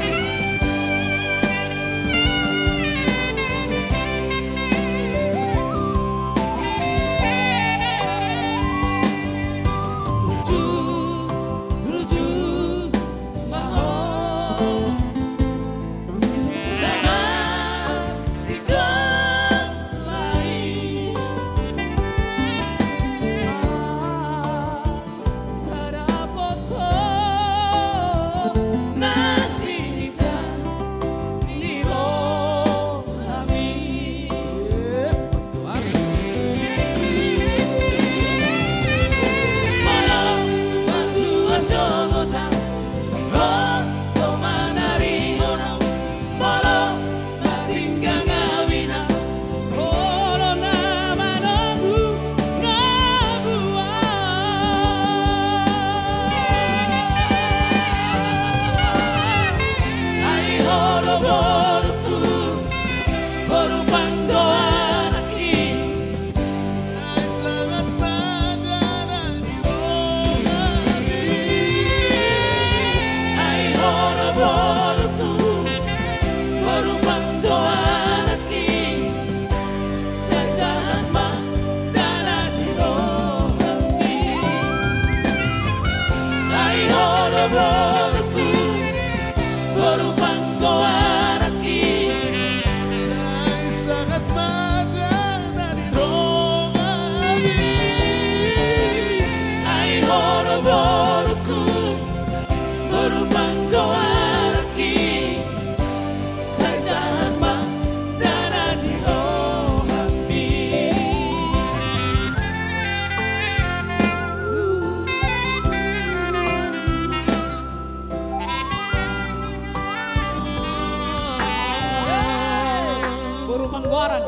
Pangguaran.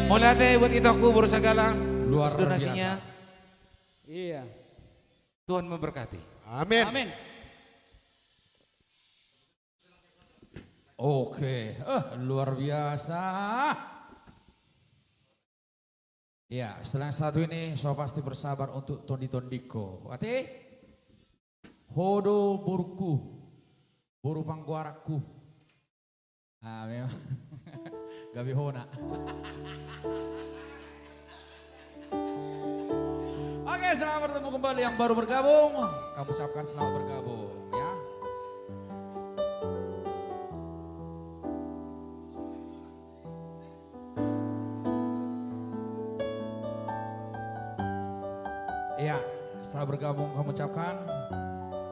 Mulate buat itu aku baru segala Luar donasinya. Iya. Tuhan memberkati. Amin. Amin. Oke, luar biasa. Ya, setelah yang satu ini, so pasti bersabar untuk Tondi-Tondiko. Ati, hodo buruku, buru pangguaraku. Ah, memang, gabi hona. Oke, selamat bertemu kembali yang baru bergabung. Kamu ucapkan selamat bergabung ya. Iya, setelah bergabung kamu ucapkan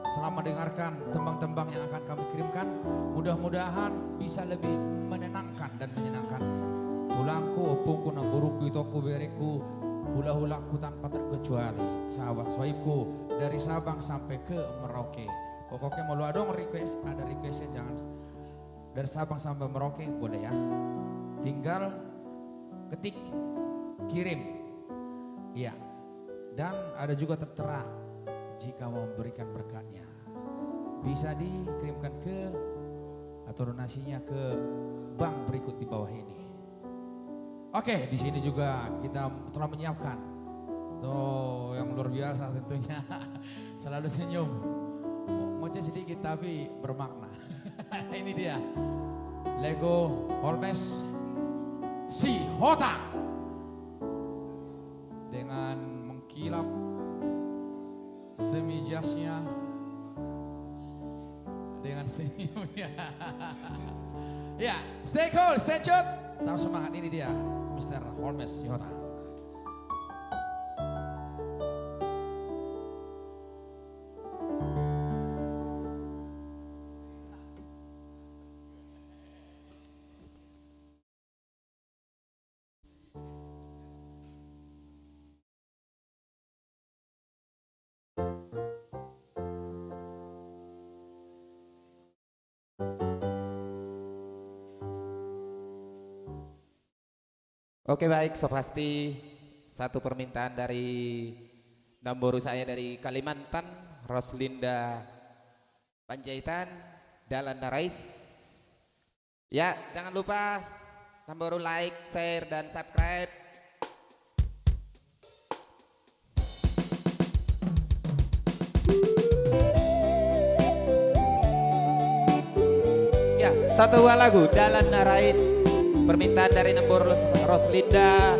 selamat mendengarkan tembang-tembang yang akan kami kirimkan. Mudah-mudahan bisa lebih menenangkan dan menyenangkan. Tulangku, opungku, namburuku, itoku, bereku, hula-hulaku tanpa terkecuali. Sahabat swaibku dari Sabang sampai ke Merauke. Pokoknya mau lu dong request, ada requestnya jangan dari Sabang sampai Merauke boleh ya. Tinggal ketik, kirim. Iya. Dan ada juga tertera jika mau memberikan berkatnya. Bisa dikirimkan ke atau donasinya ke bank berikut di bawah ini. Oke, di sini juga kita telah menyiapkan tuh yang luar biasa tentunya. Selalu senyum. Ngoceh sedikit tapi bermakna. Ini dia. Lego Holmes si Hota. Dengan mengkilap semi jasnya dengan senyumnya. Ya, stay cool, stay cute. Tetap semangat, ini dia Mr. Holmes Sihota. Oke baik, so pasti satu permintaan dari Namboru saya dari Kalimantan, Roslinda Panjaitan, Dalan Narais. Ya, jangan lupa Namboru like, share, dan subscribe. Ya, satu buah lagu Dalan Narais. Permintaan dari Nembor Roslinda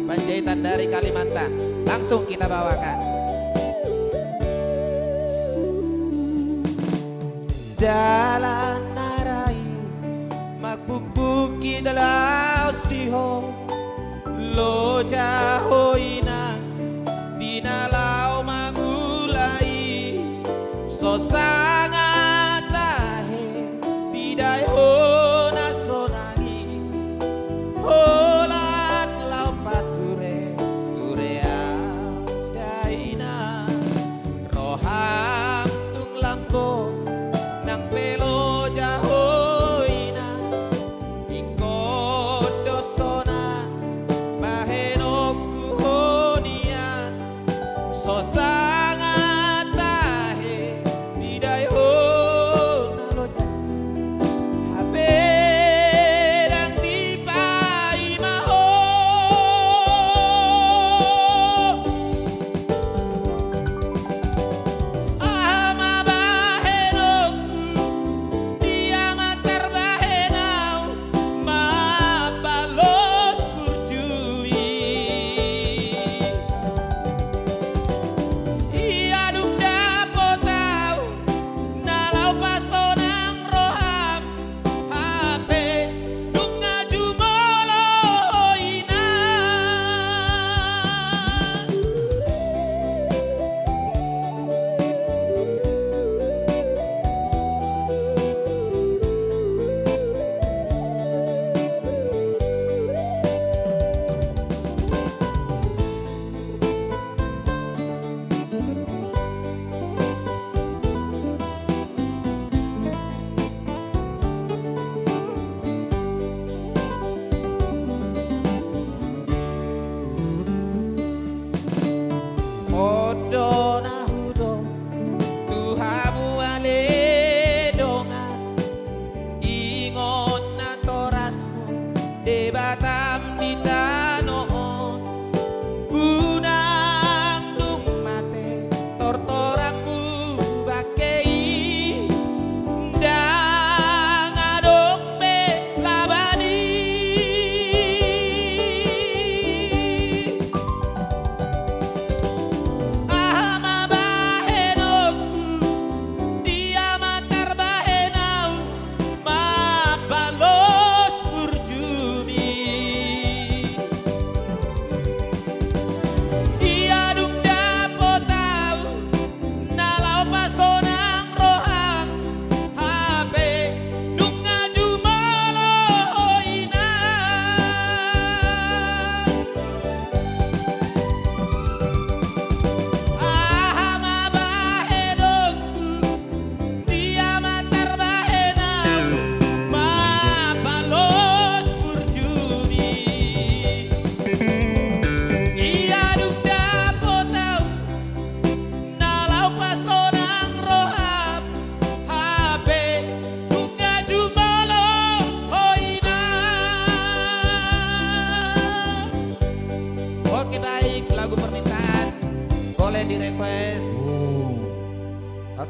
Panjaitan dari Kalimantan. Langsung kita bawakan. Dalan narais magbubuki dalaos diho lo jahoina dinalaw mangulai so sangat tahe bidayo Holan laupat ture daina roham tung lambo nang pelo jahoina ikut dosona bahenoku honian so sangat tahe bidayo naloja habe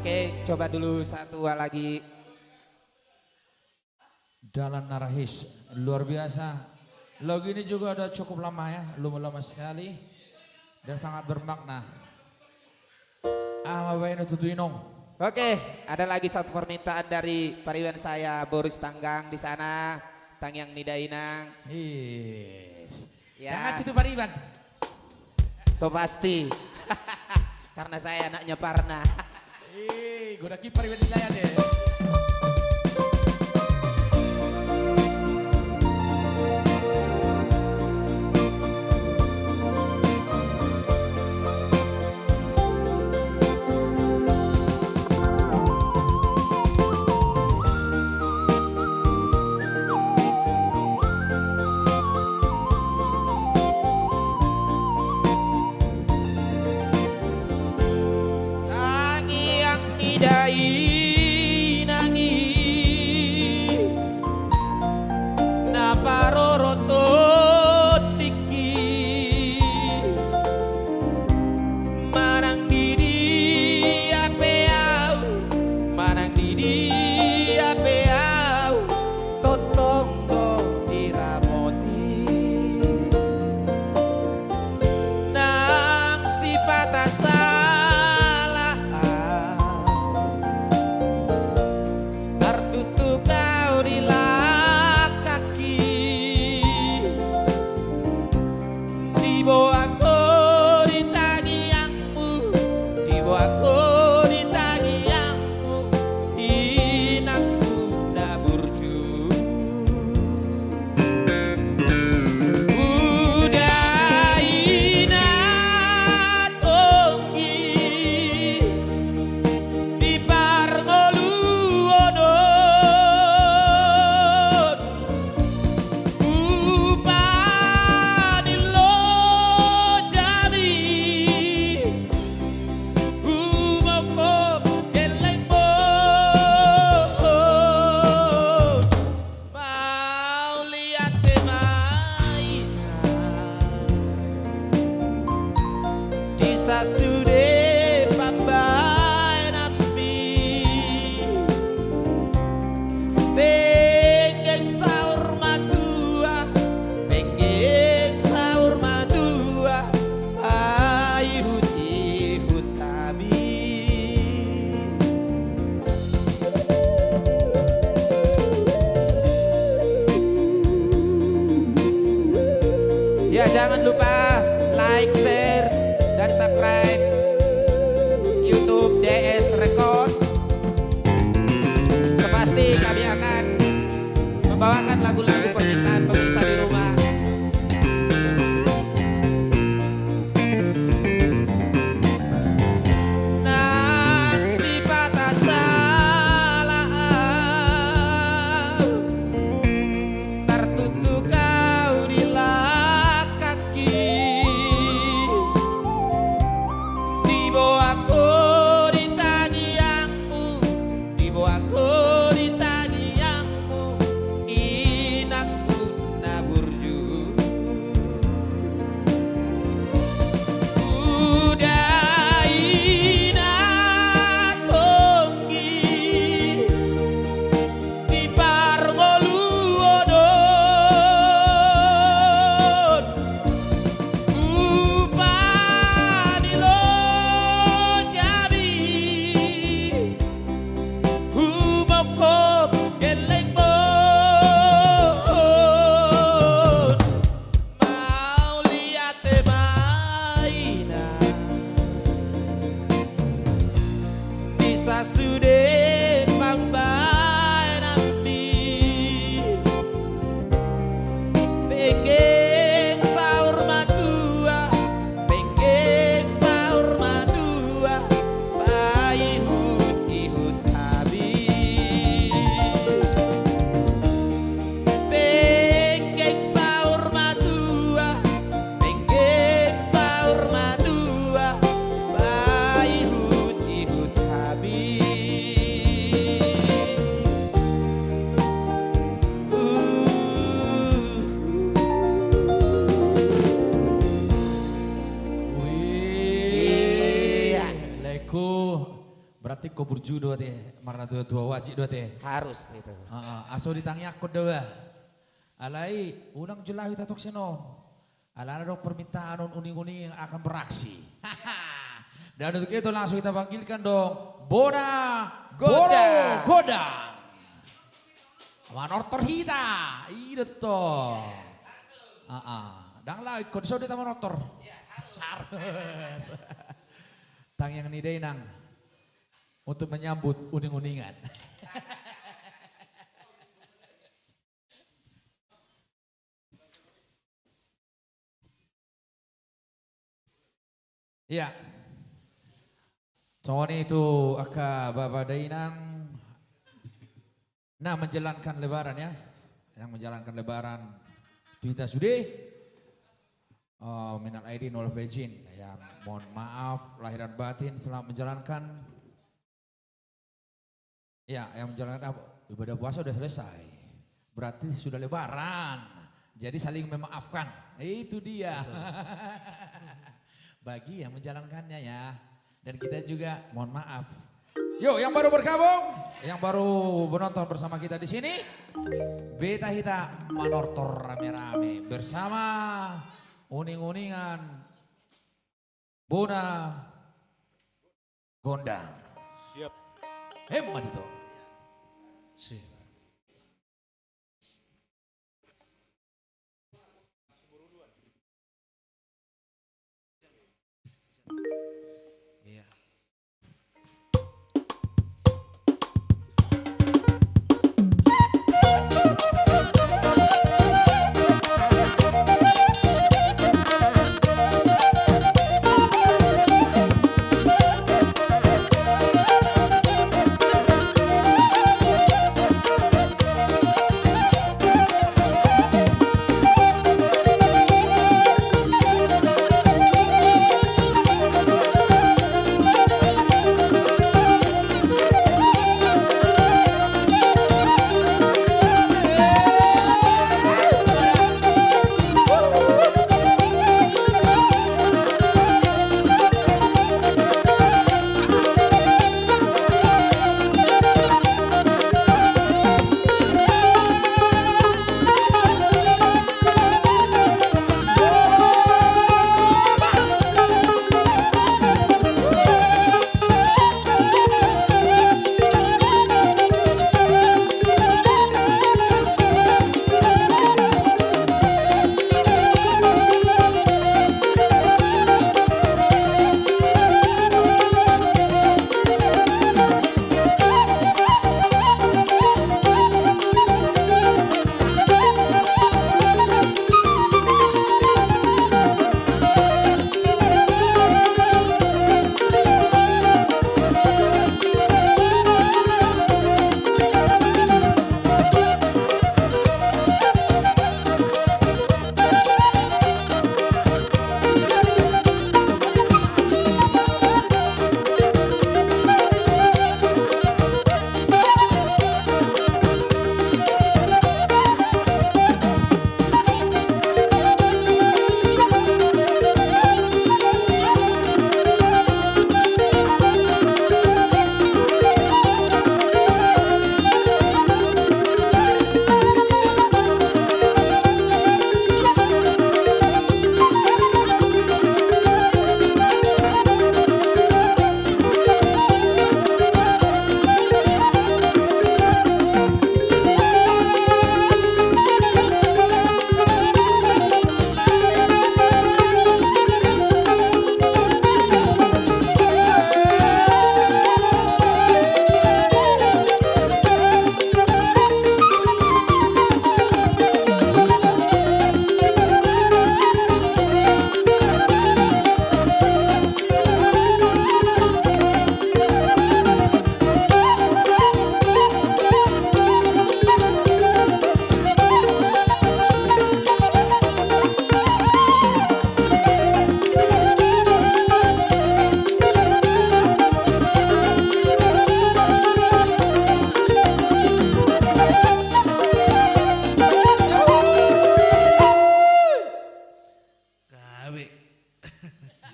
Oke, coba dulu satu lagi. Dalan Narahis, luar biasa. Lagu ini juga udah cukup lama ya, lama sekali dan sangat bermakna. Bapak Tutuinong. Oke, ada lagi satu permintaan dari pariwan saya Boris Tanggang di sana, Tangyang Nidainang. Yes. Ya. Jangan situ Pak Iban. So pasti. Karena saya anaknya Parna. Gue udah kiper Iban Nilaian deh. Tangyang Nidainangi Naparoroton diki Manang didi apeau Manang didi apeau Totong do diramoti Nang sifat salah tertutup kau di kaki dibawa kau di tangiangmu dibawa kau di tangiangmu inakku naburju udah inat ongi di pargoluonon upani lo jami umoko gelengmo mau lihat mainan di sasude pambai nampi pengen sahur madua ayu di hutabi ya jangan lupa like, share, dan subscribe YouTube DS Record. Sepasti kami akan membawakan lagu-lagu permintaan pemirsa di rumah. Nang sifat salah tertutup kau di kaki dibawa kau di tangiangmu dibawa kau di tangiangmu inakku naburju udah inat ongi di pargoluonon upani lo jami umo ko burjudo teh, marna tua wajib dua teh. Harus itu. Aso ditangi aku dewa. Alai unang jelahi tatok senon. Alana dong permintaan uning-uning yang akan beraksi. Dan untuk itu langsung kita panggilkan dong Bona Goda. Goda. Manortor hita. Iya toh. Dang lah kondisi udah taman motor. Harus. Tang yang nidai nang untuk menyambut uning-uningan. Iya. Soalnya itu aka Bapak Dainang nah menjalankan lebaran ya. Yang menjalankan lebaran kita sudah minal aidin wal faizin yang mohon maaf lahir dan batin selamat menjalankan ya yang menjalankan ibadah puasa sudah selesai. Berarti sudah lebaran. Jadi saling memaafkan. Itu dia. Bagi yang menjalankannya ya. Dan kita juga mohon maaf. Yuk yang baru bergabung, yang baru menonton bersama kita di sini. Beta Hita Manortor rame-rame bersama uning-uningan Bona Gondang. Siap. Hebat itu.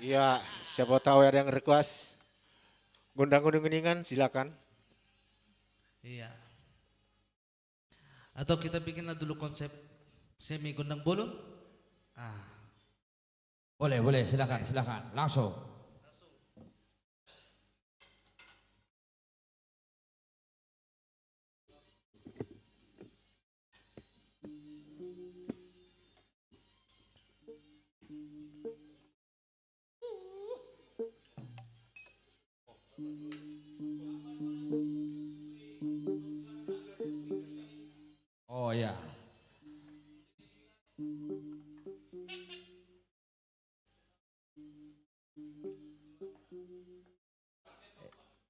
Iya, siapa tahu ada yang request. Gondang kuning-kuningan silakan. Iya. Atau kita bikinlah dulu konsep semi gondang bolon. Boleh, silakan, langsung. Oh ya.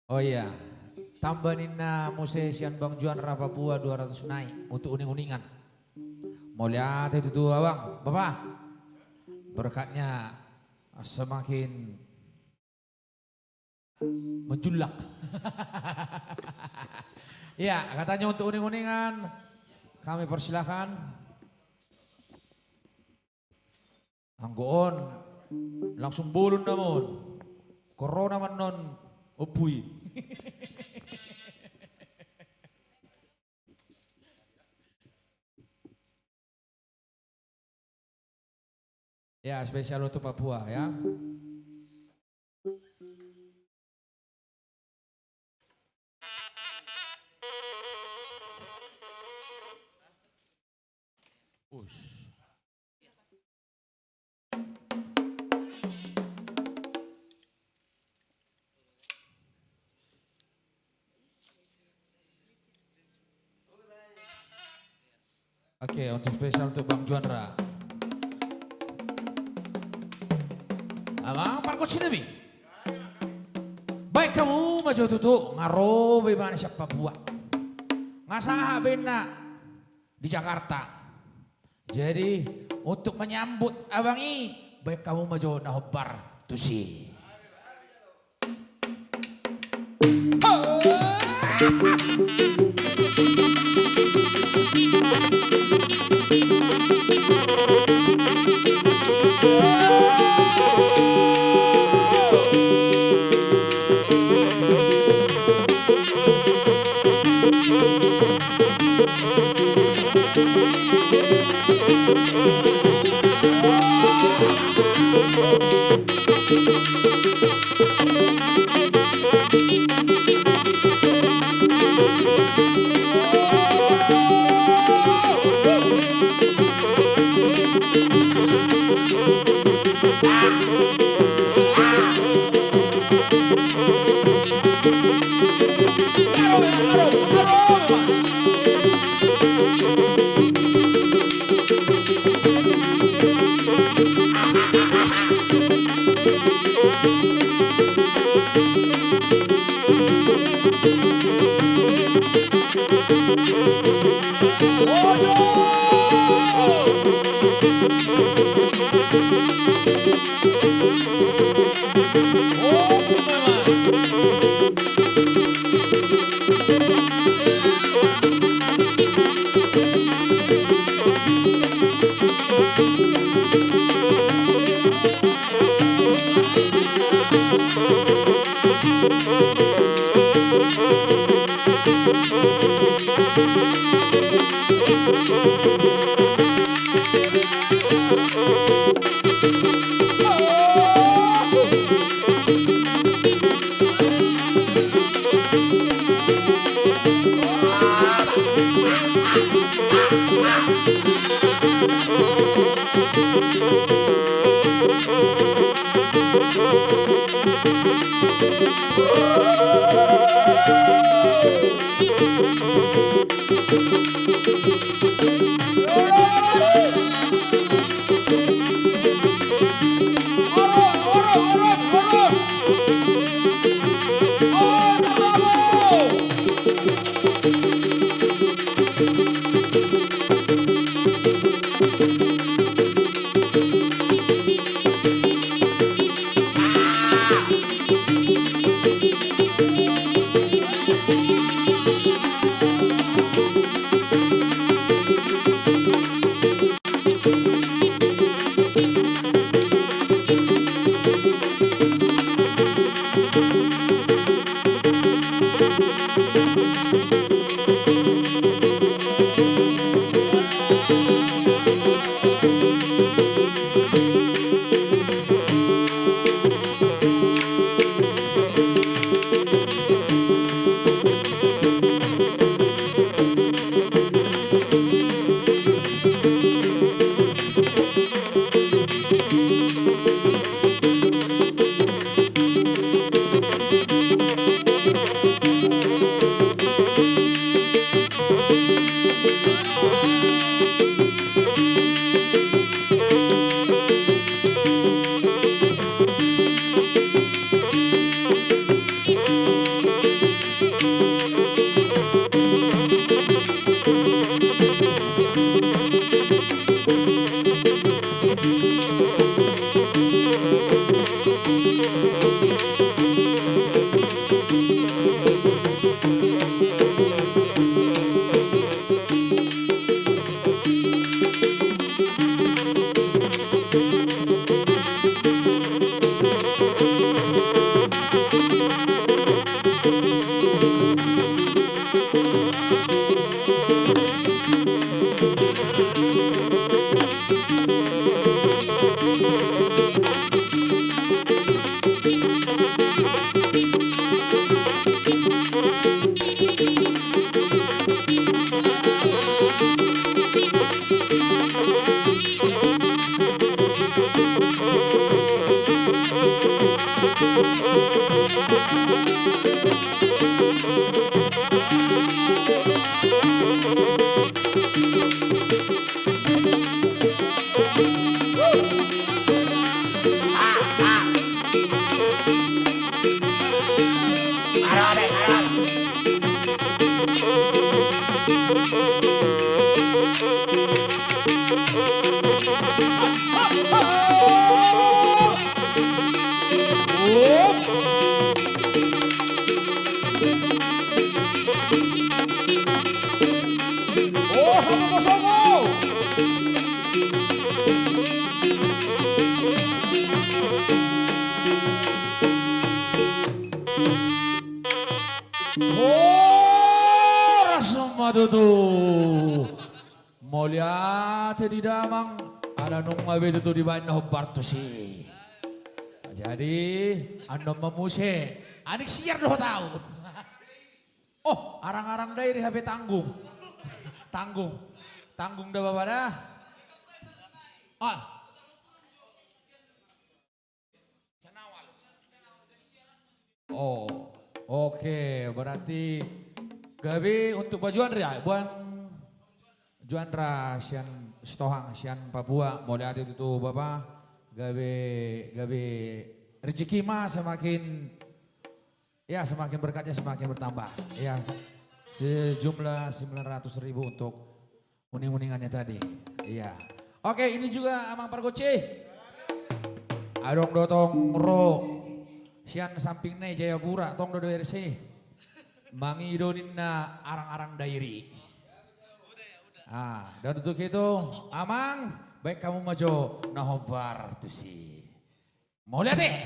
Oh iya, tambahin na musesian Bang Juan Rapapua 200 naik untuk uning-uningan. Mau lihat itu tuh Bang, Bapak. Berkatnya semakin menjulak. Iya, katanya untuk uning-uningan kami persilahkan. Anggoon langsung bolon namun. Corona manon opui. Ya, spesial untuk Papua ya. Oke, untuk spesial untuk Bang Juandra. Abang parkot sini bi. Baik kamu maju tutu ngarobe mana siapa Papua. Ngasaha bena di Jakarta. Jadi untuk menyambut abang i, baik kamu maju nahobar tusi. Oh, songo. Oh, rasuma tuh. Moliate di damang ada nung mabe tuh di bawah hobar tuh sih. Jadi anda memuse, adik siar doh tahu. Oh, arang-arang dari HP tanggung. Tanggung dah bapak dah. Ah. Oh, oke, berarti gawe untuk bajuan ya, Juandra sian Sitohang, sian Papua, mau lihat itu tuh bapak, gawe rezeki mah semakin berkatnya semakin bertambah, ya sejumlah 900.000 untuk uning-uningannya tadi, iya. Oke, ini juga Amang Pargoce, adong dotong ro, sian samping nih Jayapura, tong dodo RC, mangidonin na arang-arang dairi. Ah, dan untuk itu Amang, baik kamu maju nahobar tuh sih. Mau lihat deh.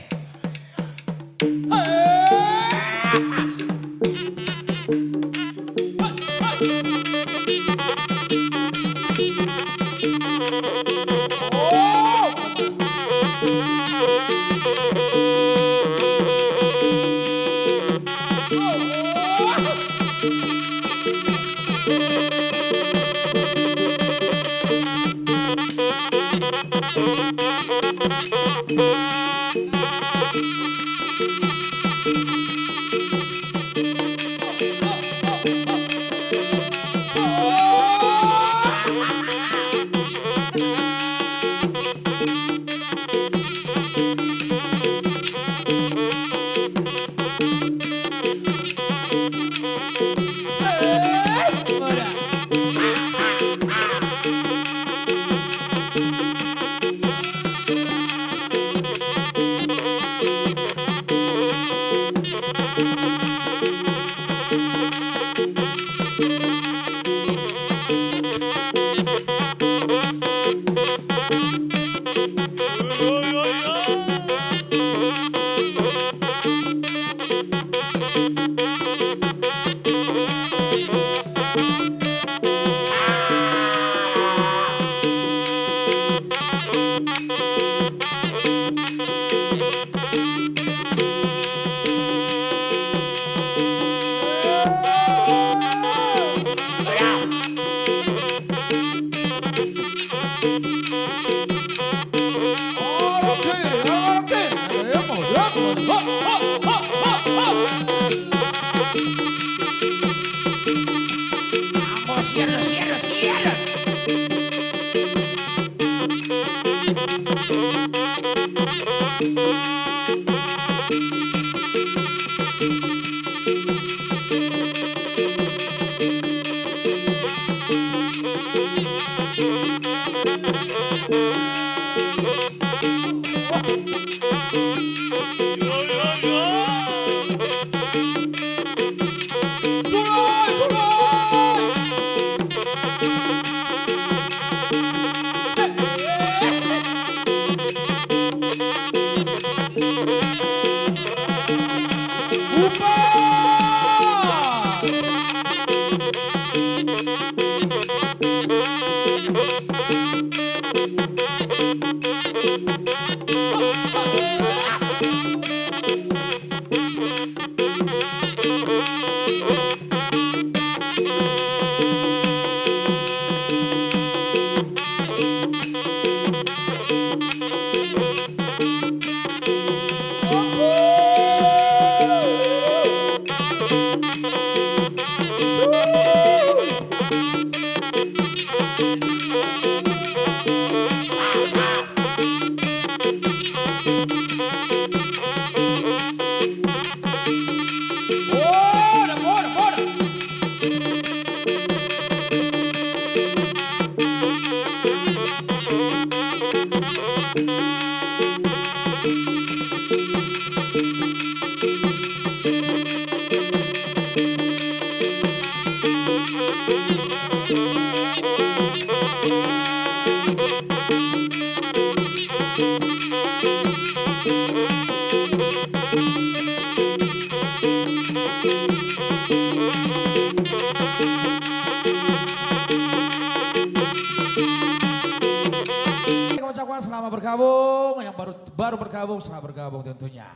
Selamat bergabung, yang baru bergabung, selamat bergabung tentunya.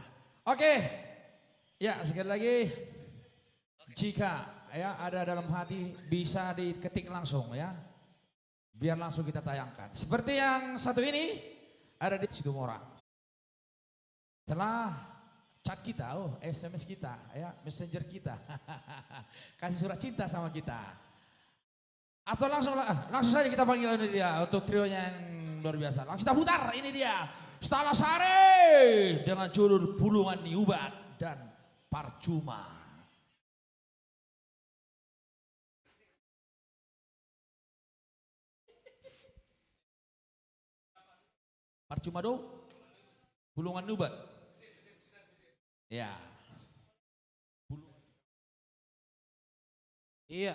Oke, ya sekali lagi, jika ya ada dalam hati bisa diketik langsung ya, biar langsung kita tayangkan. Seperti yang satu ini ada di Situmorang. Setelah chat kita, SMS kita, ya messenger kita, kasih surat cinta sama kita. Atau langsung saja kita panggil ini dia untuk trionya yang luar biasa. Langsung kita putar, ini dia Stala Sari dengan judul Pulungan Niubat dan Parcuma. Parcuma dong, Pulungan Niubat. Ya. Iya,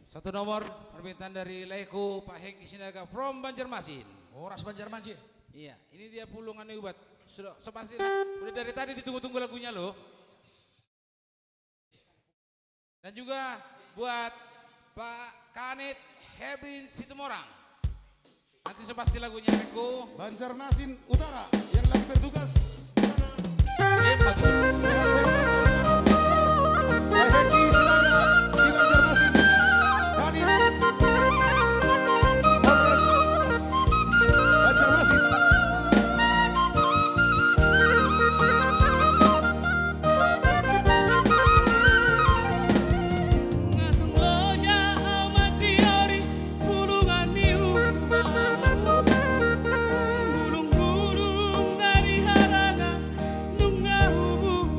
satu nomor permintaan dari Leku Pak Hengki Sinaga from Banjarmasin. Ras Banjarmasin. Iya, ini dia Pulungan Niubat. Sudah sepasti, udah dari tadi ditunggu-tunggu lagunya loh. Dan juga buat Pak Kanit Hebrin Situmorang. Nanti sepasti lagunya Leku. Banjarmasin Utara yang lagi bertugas. Gulung-gulung dari harangan nunggah hubung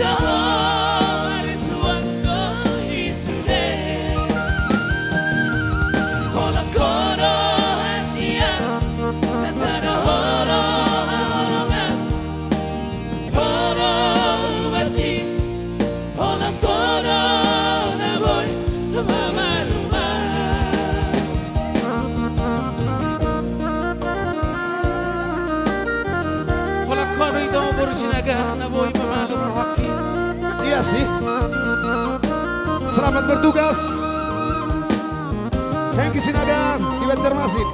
Wala ko ano ito mo sinaga na boy pamalo kawaki. Iya sih. Selamat bertugas. Thank you Sinaga di Banjarmasin.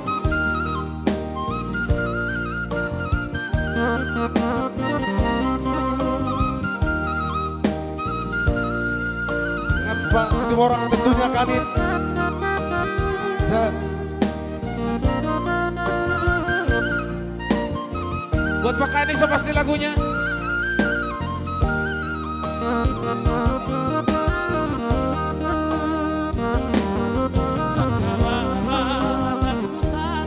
Dengan Pak Situmorang tentunya Kanit. Buat Pak Kanis pasti lagunya. Aku salah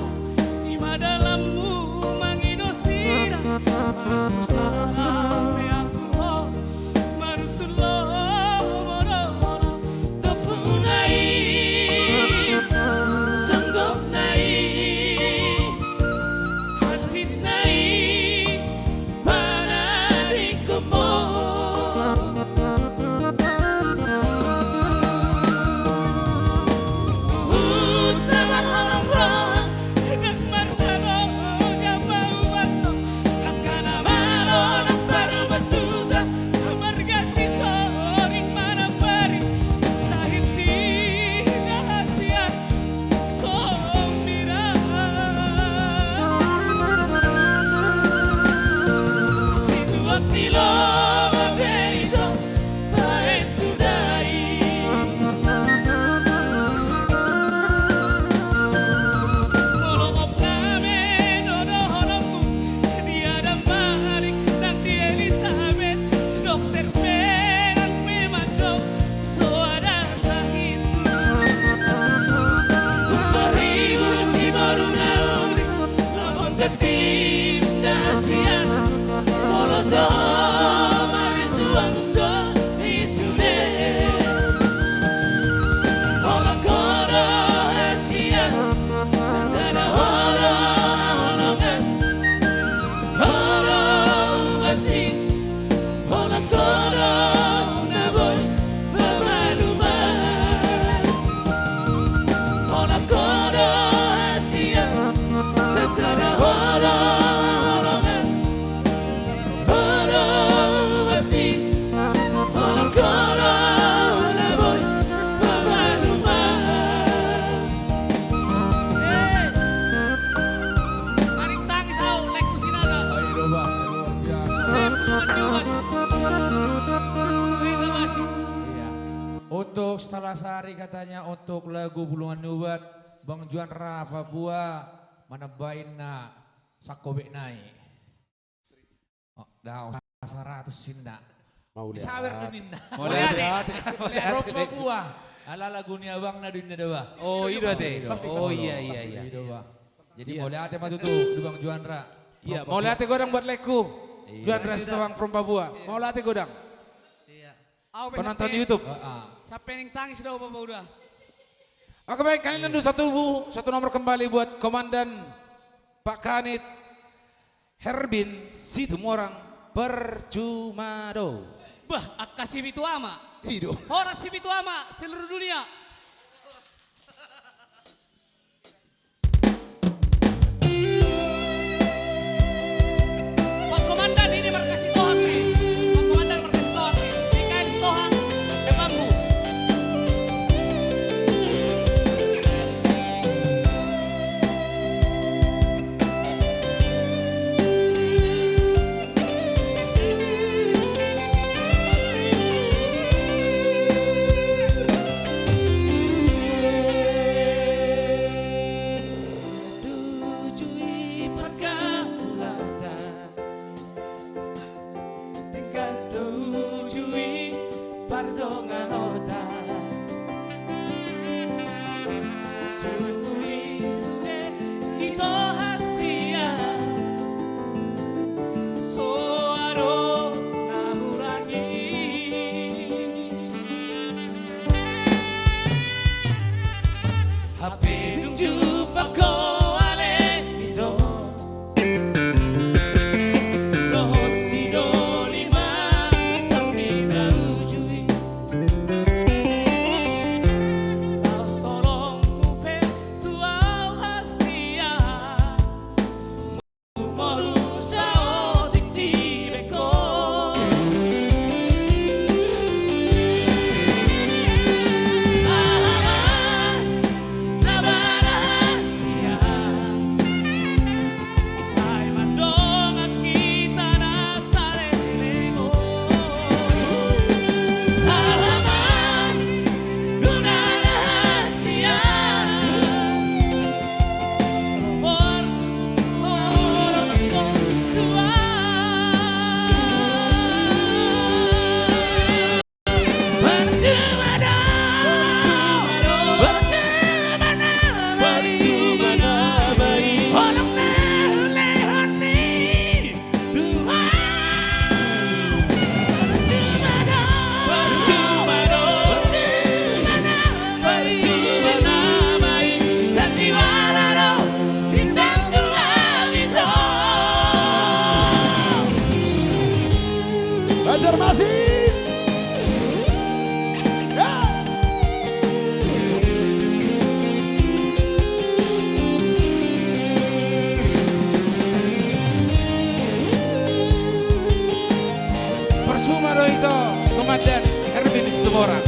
di dalammu mengidosira. Aku salah yang tuh mertuloh morono tepunai sanggup naik hati naik panarikumu. Untuk Setelasari katanya untuk lagu Bulungan Nubat Bang Juan Ra Papua manabain na sakobek naik. Oh, dah 100 sinda. Mau lihat. Sawer duninna. Mau lihat. Rob Papua. Ala lagu ni abang na duninna dewa. Oh iya teh. Oh iya. Jadi mau lihat mah tuh di Bang Juan Ra. Iya, mau lihat godang buat leku. Juan Rastawang from Papua. Mau lihat godang. Penonton di YouTube. Sampai ning tangis dah Bapak udah. Oke baik, kalian nandu satu nomor kembali buat Komandan Pak Kanit Herbin Situmorang Percumado. Bah, akasi bitu ama. Hidup. Horas si bitu ama seluruh dunia. Pak Komandan ini markas Tohang nih. Pak Komandan markas Tohang nih. Mikael Tohang de Bambu. Banjarmasin. Ya. Persuma do itu Komandan Erwin Situmorang.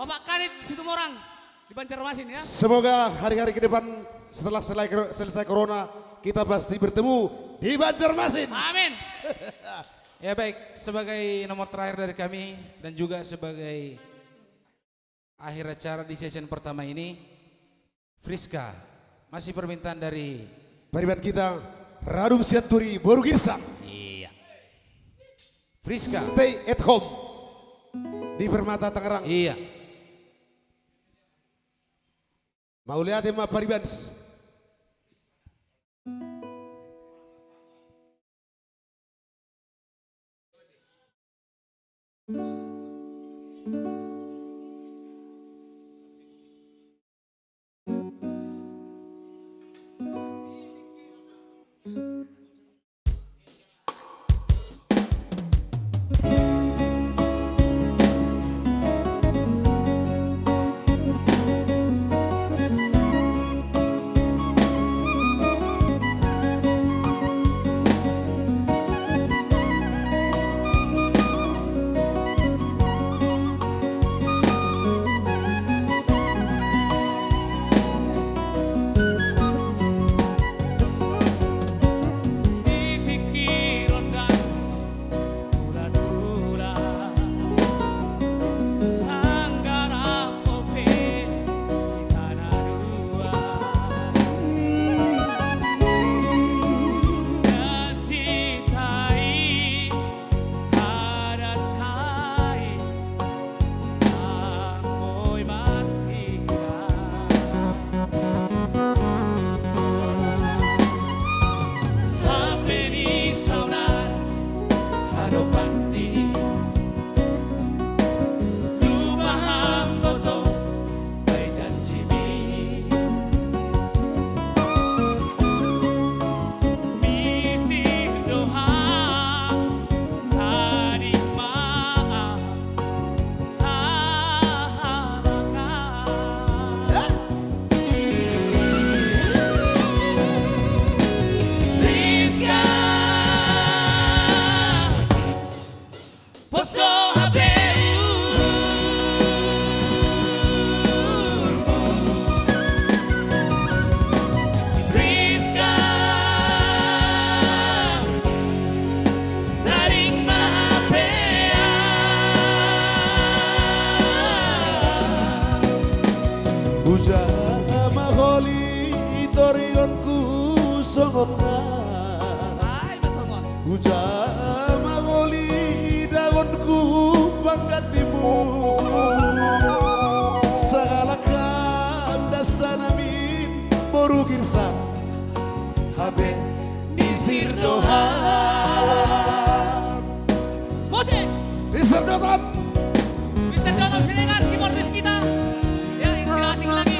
Bapak Kanit Situmorang di Banjarmasin ya. Semoga hari-hari ke depan setelah selesai corona kita pasti bertemu di Banjarmasin. Amin. Ya baik, sebagai nomor terakhir dari kami dan juga sebagai akhir acara di session pertama ini, Friska, masih permintaan dari Pariban kita Radum Sianturi Boru Girsang. Iya. Friska. Stay at home di Permata Tangerang. Iya. Mau lihat ya Paribans? Ujama holi torigonku songona. Ay, betul. Ujama holi dagonku panggatimu. Sagalakam dasanamin boru girsan habe nisir dohan. Musik. Nisir dohan. Kita contoh silengan keyboardis kita. Ya, ini tidak asing lagi.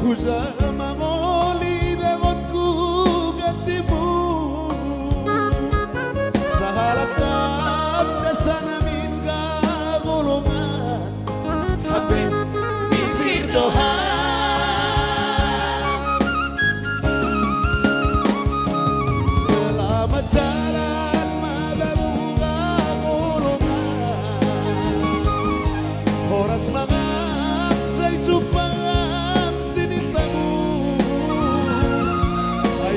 Ujama moli dagonku gantimu. Sahalakam dasanamin ka golongan habe misir dohan. Selamat jalan magamuga golongan. Horas mangam say jumpa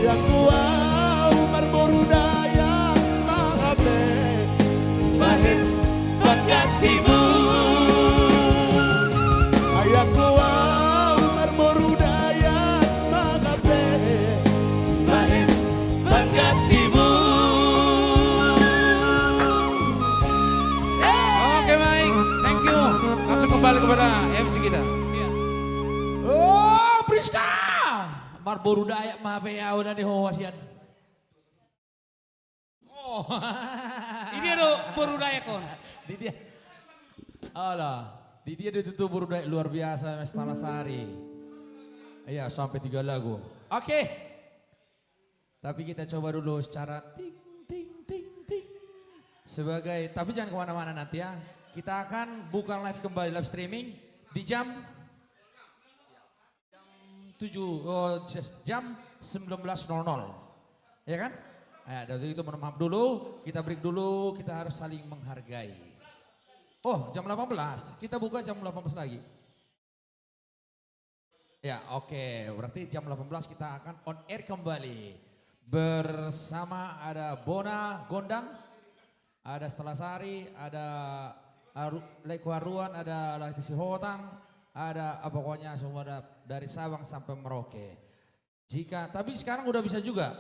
yang tua umar borudaya mahabe mahir bagatimu. Ayah tua umar borudaya mahabe mahir bagatimu. Oke baik, thank you. Langsung kembali kepada MC kita. Oh, Priska. Mar boru dayak mah ya udah di hawasian. Oh. Ini ada baru daya kon. Di dia. Alah, di dia itu boru dayak luar biasa Mas Talasari. Iya, sampai 3 lagu. Oke. Tapi kita coba dulu secara ting ting ting ting. Sebagai tapi jangan kemana-mana nanti ya. Kita akan buka live kembali live streaming di jam 19.00, ya kan? Dari itu mohon maaf dulu, kita break dulu, kita harus saling menghargai. Oh, jam 18, kita buka jam 18 lagi. Ya, oke, berarti jam 18 kita akan on air kembali. Bersama ada Bona Gondang, ada Setelasari, ada Leko Haruan, ada Latisi Hotang, ada pokoknya semua dari Sabang sampai Merauke. Tapi sekarang udah bisa juga.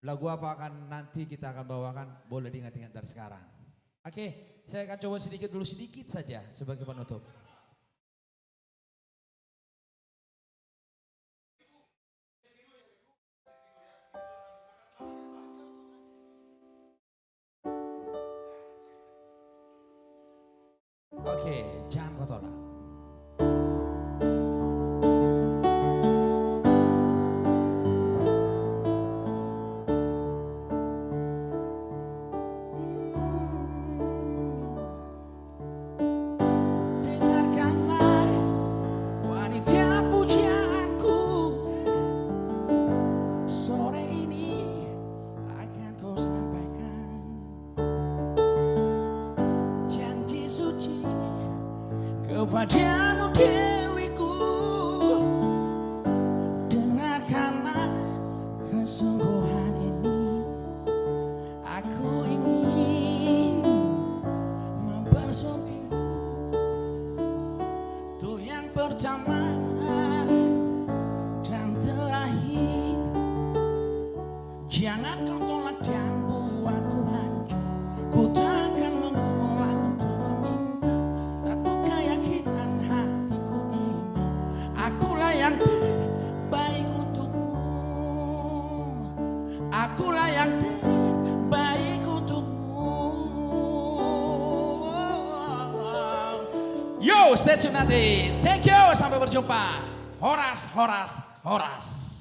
Lagu apa akan nanti kita akan bawakan, boleh diingat-ingat dari sekarang. Oke, saya akan coba sedikit saja sebagai penutup. Oke, jangan kau tolak. Kepadamu dewiku, dengarkanlah kesungguhan. Jangan kau tolak dan buatku hancur. Ku takkan mengulang untuk meminta satu keyakinan hatiku ini. Akulah yang terbaik untukmu. Akulah yang terbaik untukmu. Yo, stay tune nanti. Thank you, sampai berjumpa. Horas, horas, horas.